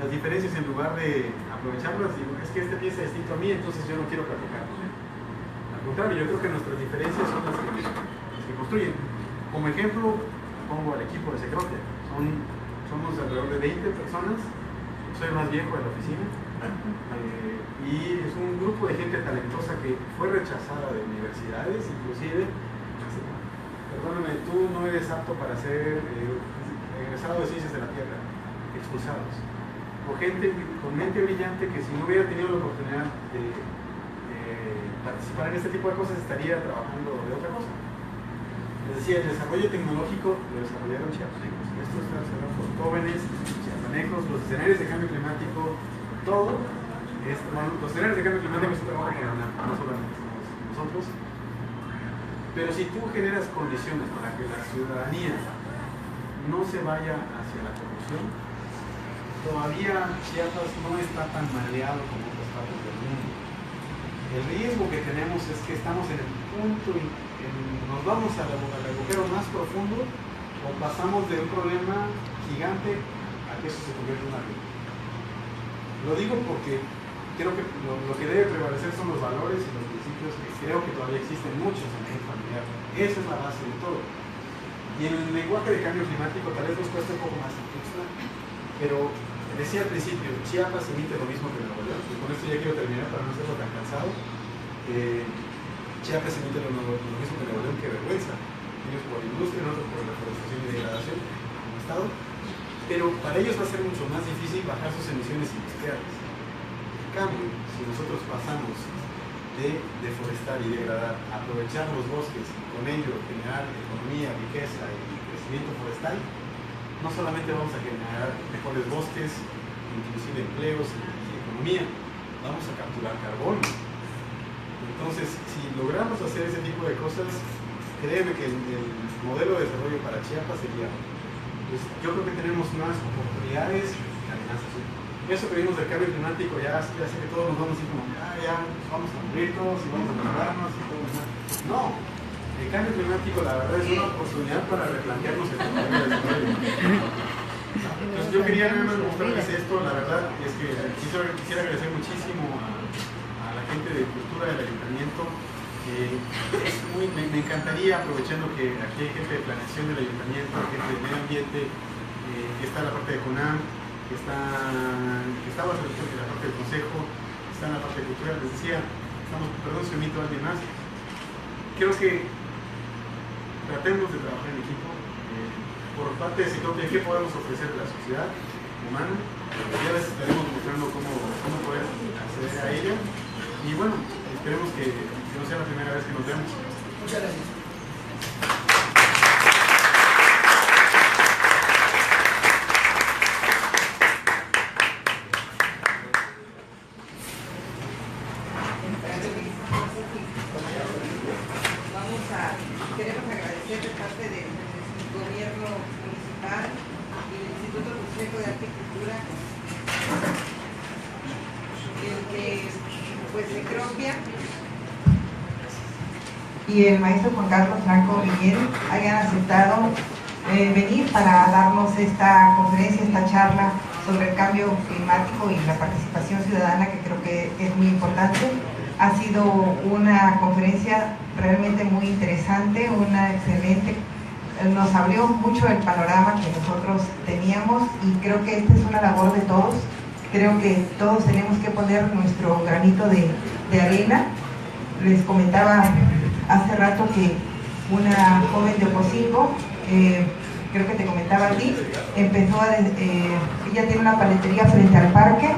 [SPEAKER 1] las diferencias, en lugar de aprovecharlas, digo, es que este piensa distinto a mí, entonces yo no quiero platicar. Al contrario, yo creo que nuestras diferencias son las que construyen. Como ejemplo, pongo al equipo de Secropia. Somos alrededor de 20 personas, soy el más viejo de la oficina, y es un grupo de gente talentosa que fue rechazada de universidades, inclusive. Perdóname, tú no eres apto para ser egresado de Ciencias de la Tierra, expulsados. O gente con mente brillante que si no hubiera tenido la oportunidad de participar en este tipo de cosas estaría trabajando de otra cosa. Les decía, el desarrollo tecnológico lo desarrollaron chiapanecos. Esto está relacionado con jóvenes, chiapanecos, los escenarios de cambio climático, todo. Los escenarios de cambio climático se trabajan en la, no solamente somos nosotros. Pero si tú generas condiciones para que la ciudadanía no se vaya hacia la corrupción, todavía Chiapas no está tan maleado como otras partes del mundo. El riesgo que tenemos es que estamos en el punto, nos vamos al agujero más profundo o pasamos de un problema gigante a que eso se convierta en una río. Lo digo porque creo que lo que debe prevalecer son los valores y los principios que creo que todavía existen muchos en el familiar. Esa es la base de todo. Y en el lenguaje de cambio climático tal vez nos cueste un poco más, pero decía al principio, Chiapas emite lo mismo que Nuevo León, y con esto ya quiero terminar para no estarlo tan cansado. Chiapas emite lo mismo que Nuevo León, que vergüenza. Ellos por industria, nosotros por deforestación y degradación como Estado, pero para ellos va a ser mucho más difícil bajar sus emisiones industriales. En cambio, si nosotros pasamos de deforestar y degradar, aprovechar los bosques y con ello generar economía, riqueza y crecimiento forestal, no solamente vamos a generar mejores bosques, inclusive empleos y economía, vamos a capturar carbono. Entonces, si logramos hacer ese tipo de cosas, créeme que el modelo de desarrollo para Chiapas sería, pues, yo creo que tenemos más oportunidades que amenazas. Eso que vimos del cambio climático, ya sé que todos nos vamos así como, ya vamos a morir todos y vamos a mejorarnos y todo eso. No, el cambio climático la verdad es una oportunidad para replantearnos el modelo de desarrollo. Entonces yo quería nada más mostrarles esto, la verdad es que quisiera agradecer muchísimo a la gente de cultura del ayuntamiento. Me encantaría, aprovechando que aquí hay gente de planeación del ayuntamiento, gente de medio ambiente, que está en la parte de CONAM, que está bajo la parte del consejo, está en la parte de cultura, les decía, perdón si omito a alguien más. Creo que tratemos de trabajar en equipo. Por parte de Secropia, ¿qué podemos ofrecer a la sociedad humana? Ya les estaremos mostrando cómo poder acceder a ella. Y bueno, esperemos que no sea la primera vez que nos vemos.
[SPEAKER 11] Muchas gracias.
[SPEAKER 6] Queremos agradecer de parte del gobierno municipal y del Instituto Consejo de Arte y Cultura el que pues Secropia y el maestro Juan Carlos Franco Miguel hayan aceptado venir para darnos esta conferencia, esta charla sobre el cambio climático y la participación ciudadana, que creo que es muy importante. Ha sido una conferencia realmente muy interesante, una excelente. Nos abrió mucho el panorama que nosotros teníamos y creo que esta es una labor de todos. Creo que todos tenemos que poner nuestro granito de arena. Les comentaba hace rato que una joven de Ocosingo, creo que te comentaba a ti, empezó ella tiene una paletería frente al parque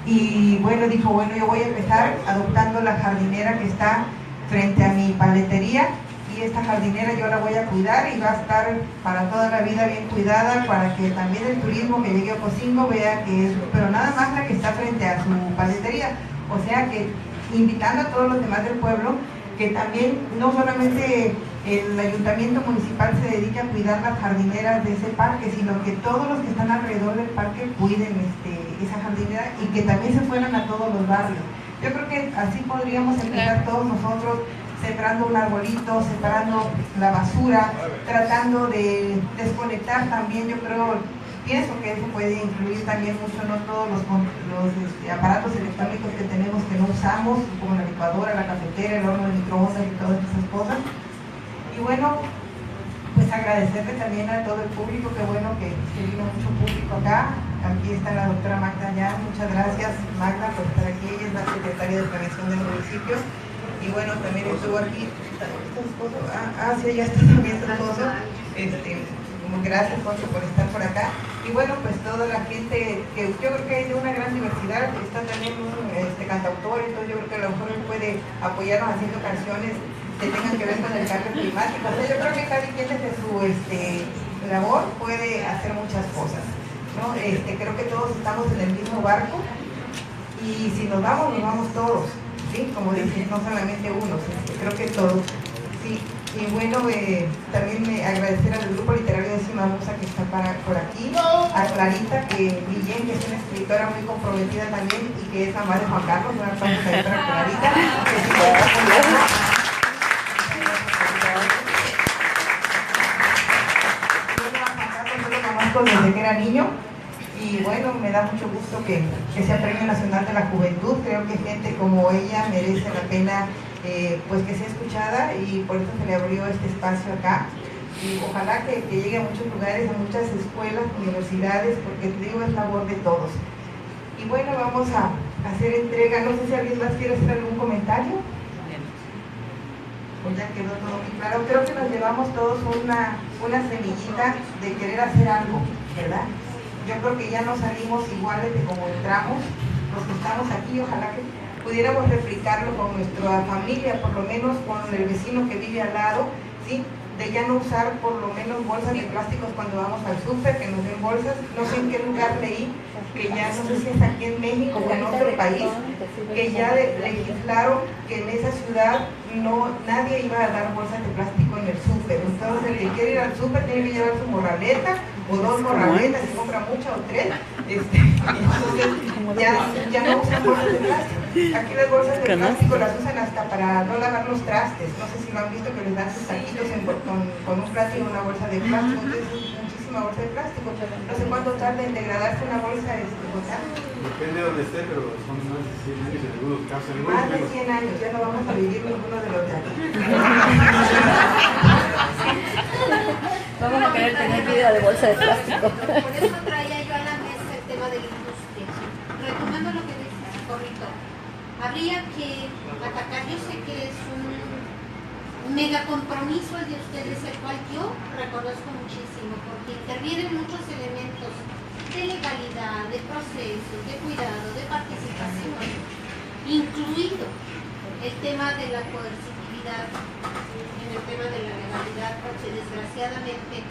[SPEAKER 6] y bueno, dijo, bueno, yo voy a empezar adoptando la jardinera que está frente a mi paletería y esta jardinera yo la voy a cuidar y va a estar para toda la vida bien cuidada para que también el turismo que llegue a Ocosingo vea que es, pero nada más la que está frente a su paletería, o sea que invitando a todos los demás del pueblo que también no solamente el ayuntamiento municipal se dedica a cuidar las jardineras de ese parque, sino que todos los que están alrededor del parque cuiden esa jardinera y que también se fueran a todos los barrios. Yo creo que así podríamos empezar todos nosotros, sembrando un arbolito, separando la basura, tratando de desconectar también, yo pienso que eso puede incluir también mucho, no todos los aparatos electrónicos que tenemos que no usamos, como la licuadora, la cafetera, el horno de microondas y todas esas cosas. Y bueno, pues agradecerle también a todo el público, qué bueno que vino mucho público acá. Aquí está la doctora Magda Llán, muchas gracias Magda por estar aquí, ella es la secretaria de Prevención del municipio. Y bueno, también estuvo aquí, sí, ya está también su esposo. Gracias, Jorge, por estar por acá. Y bueno, pues toda la gente, que yo creo que hay de una gran diversidad, está también un cantautor, entonces yo creo que a lo mejor él puede apoyarnos haciendo canciones que tengan que ver con el cambio climático. O sea, yo creo que cada quien desde su labor puede hacer muchas cosas, ¿no? Creo que todos estamos en el mismo barco y si nos vamos todos, ¿sí? Como dicen, no solamente uno, creo que todos, sí. Y bueno, también agradecer al grupo literario de Simamusa que está por aquí, a Clarita Guillén, que es una escritora muy comprometida también y que es mamá de Juan Carlos, una parte de la Clarita, que sí está apoyando. Yo lo conozco desde que era niño y bueno, me da mucho gusto que sea Premio Nacional de la Juventud. Creo que gente como ella merece la pena pues que sea escuchada y por eso se le abrió este espacio acá y ojalá que llegue a muchos lugares, a muchas escuelas, universidades, porque te digo, es labor de todos. Y bueno, vamos a hacer entrega, no sé si alguien más quiere hacer algún comentario. Pues ya quedó todo muy claro, creo que nos llevamos todos una semillita de querer hacer algo, ¿verdad? Yo creo que ya no salimos iguales de como entramos, los que estamos aquí, ojalá que pudiéramos replicarlo con nuestra familia, por lo menos con el vecino que vive al lado, ¿sí? De ya no usar por lo menos bolsas de plásticos cuando vamos al súper, que nos den bolsas. No sé en qué lugar leí, que ya no sé si es aquí en México o en otro país, que ya legislaron que en esa ciudad nadie iba a dar bolsas de plástico en el súper. Entonces el que quiere ir al súper tiene que llevar su morraleta o 2 morraletas, si compra mucha o 3. Entonces ya no usan bolsas de plástico. Aquí las bolsas de plástico las usan hasta para no lavar los trastes. No sé si lo han visto, que les dan sus taquitos con un plato y una bolsa de plástico. Entonces muchísima bolsa de plástico. No sé cuánto tarda en degradarse una bolsa de botar.
[SPEAKER 1] Depende de donde esté, pero son más de 100 años en algunos casos.
[SPEAKER 6] Más de 100 años, ya no vamos a vivir ninguno de los de aquí.
[SPEAKER 4] Vamos a querer tener vida de bolsa de plástico.
[SPEAKER 9] Por eso traía yo a la mesa el tema de la industria. Retomando lo que dice Corrito, habría que atacar, yo sé que es un mega compromiso el de ustedes, el cual yo reconozco muchísimo, porque intervienen muchos elementos de legalidad, de procesos, de cuidado, de participación, incluido el tema de la coercitividad, en el tema de la legalidad, porque desgraciadamente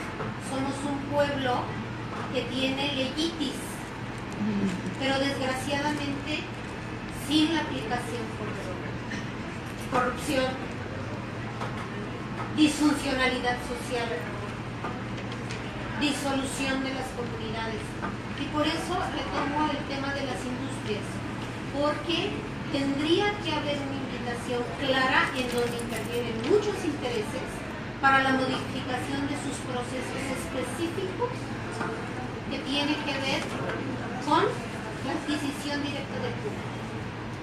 [SPEAKER 9] somos un pueblo que tiene leyitis, pero desgraciadamente sin la aplicación corrupción, disfuncionalidad social, disolución de las comunidades. Y por eso retomo el tema de las industrias, porque tendría que haber una invitación clara en donde intervienen muchos intereses para la modificación de sus procesos específicos que tiene que ver con la adquisición directa del público.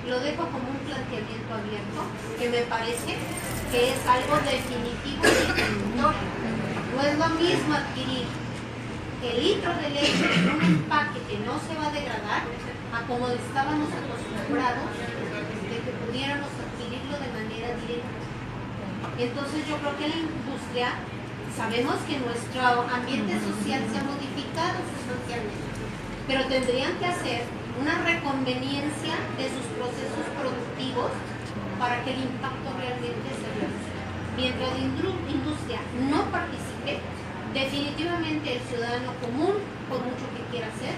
[SPEAKER 9] lo dejo como un planteamiento abierto, que me parece que es algo definitivo y definitorio. No es lo mismo adquirir el litro de leche en un empaque que no se va a degradar a como estábamos acostumbrados de que pudiéramos adquirirlo de manera directa. Entonces yo creo que la industria, sabemos que nuestro ambiente social se ha modificado sustancialmente, pero tendrían que hacer una reconveniencia de sus procesos productivos para que el impacto realmente se reduzca. Mientras la industria no participe, definitivamente el ciudadano común, por mucho que quiera hacer,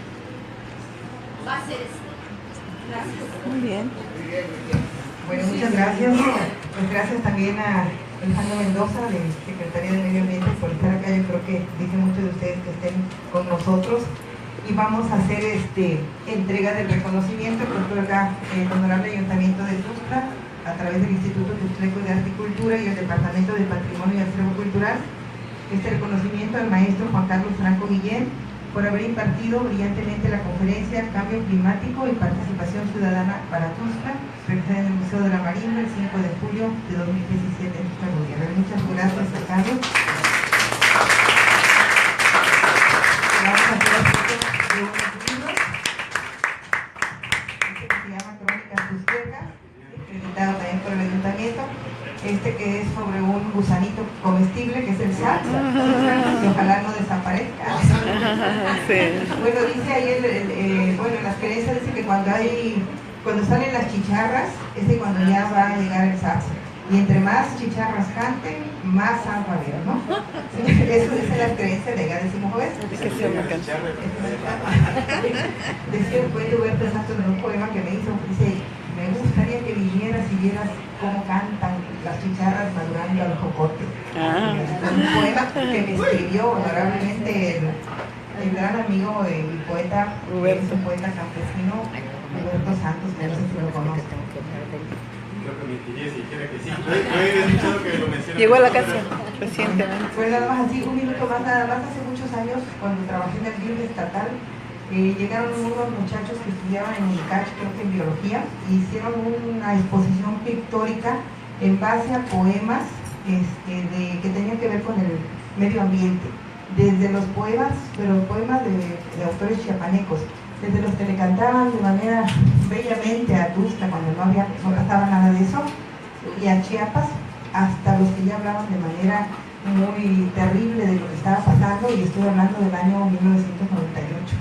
[SPEAKER 9] va a ser esto. Gracias.
[SPEAKER 3] Muy bien.
[SPEAKER 12] Bueno, muchas gracias. Pues gracias también a Alejandro Mendoza, de Secretaría de Medio Ambiente, por estar acá. Yo creo que dice mucho de ustedes que estén con nosotros. Y vamos a hacer entrega del reconocimiento que otorga el Honorable Ayuntamiento de Tuxtla a través del Instituto Tuxtleco de Arte y Cultura y el Departamento de Patrimonio y Acervo Cultural. Este reconocimiento al maestro Juan Carlos Franco Guillén por haber impartido brillantemente la conferencia Cambio Climático y Participación Ciudadana para Tuxtla, realizada en el Museo de la Marimba el 5 de julio de 2017 en Tuxtla Gutiérrez. Muchas gracias a Carlos. Vamos a hacer de unos libros. Este que se llama Crónicas Tuxtlecas, acreditado también por el Ayuntamiento. Este que es sobre un gusanito comestible, que es el sax, que ojalá no desaparezca. Sí. Bueno, dice ahí, bueno, las creencias dice que cuando salen las chicharras, es cuando ya va a llegar el sax. Y entre más chicharras canten, más agua veo, ¿no? Eso dice las creencias de acá, decimos, ¿ves? Decía un poeta Huberto Santos en un poema que me hizo, dice, me gustaría que vinieras y vieras cómo cantan las chicharras madurando al jocote. Un poema que me escribió honorablemente el gran amigo de mi poeta, es un poeta campesino, Huberto Santos, no sé si lo conocen.
[SPEAKER 1] Creo que mentiría si dijera que sí. Yo he escuchado que lo mencionan.
[SPEAKER 3] Llegó a la casa recientemente.
[SPEAKER 12] Pues nada más así, un minuto más, nada más hace muchos años, cuando trabajé en el libro estatal, llegaron unos muchachos que estudiaban en UNICACH, creo que en biología, y hicieron una exposición pictórica en base a poemas que tenían que ver con el medio ambiente. Desde los poemas, pero poemas de autores chiapanecos, desde los que le cantaban de manera bellamente a Tuxtla cuando no pasaba nada de eso, y a Chiapas, hasta los que ya hablaban de manera muy terrible de lo que estaba pasando, y estoy hablando del año 1998.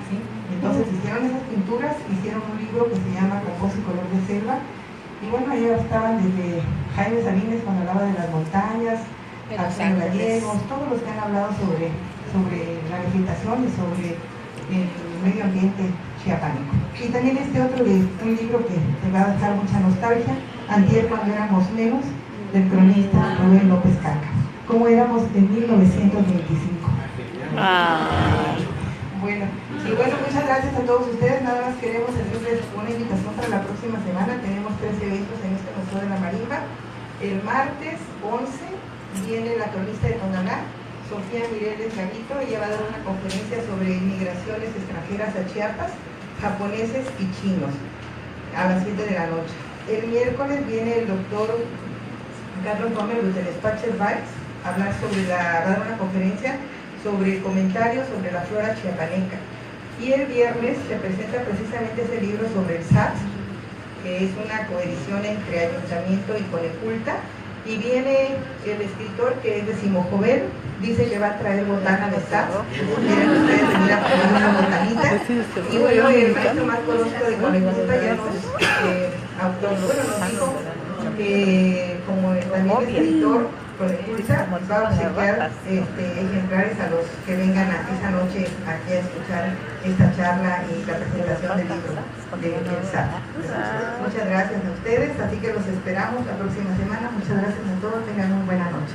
[SPEAKER 12] ¿Sí? Entonces hicieron esas pinturas, hicieron un libro que se llama Con voz y color de selva, y bueno, ahí estaban desde Jaime Sabines cuando hablaba de las montañas, Alfredo Gallegos, todos los que han hablado sobre la vegetación y sobre el medio ambiente chiapaneco. Y también otro de un libro que te va a dejar mucha nostalgia, Antier cuando éramos menos, del cronista Rubén López Caca. ¿Cómo éramos en 1925? Bueno, muchas gracias a todos ustedes. Nada más queremos hacerles una invitación para la próxima semana. Tenemos 3 eventos en este Museo de la Marimba. El martes 11 viene la cronista de Tonalá, Sofía Mireles Gavito. Ella va a dar una conferencia sobre migraciones extranjeras a Chiapas, japoneses y chinos, a las 7 de la noche. El miércoles viene el doctor Carlos Gómez del Despacher Vice a dar una conferencia sobre comentarios sobre la flora chiapaneca. Y el viernes se presenta precisamente ese libro sobre el SAT, que es una coedición entre Ayuntamiento y Coneculta. Y viene el escritor que es de Simojovel, dice que va a traer botana de SAT, quieren ustedes venir a poner una botanita. Y bueno, el maestro Marco Orozco de Coneculta ya nos dijo que como también es escritor Coneculta, va a obsequiar ejemplares a los que vengan esa noche aquí a escuchar esta charla y la presentación del libro del SAT. Muchas gracias a ustedes, así que los esperamos la próxima semana. Muchas gracias a todos, tengan una buena noche.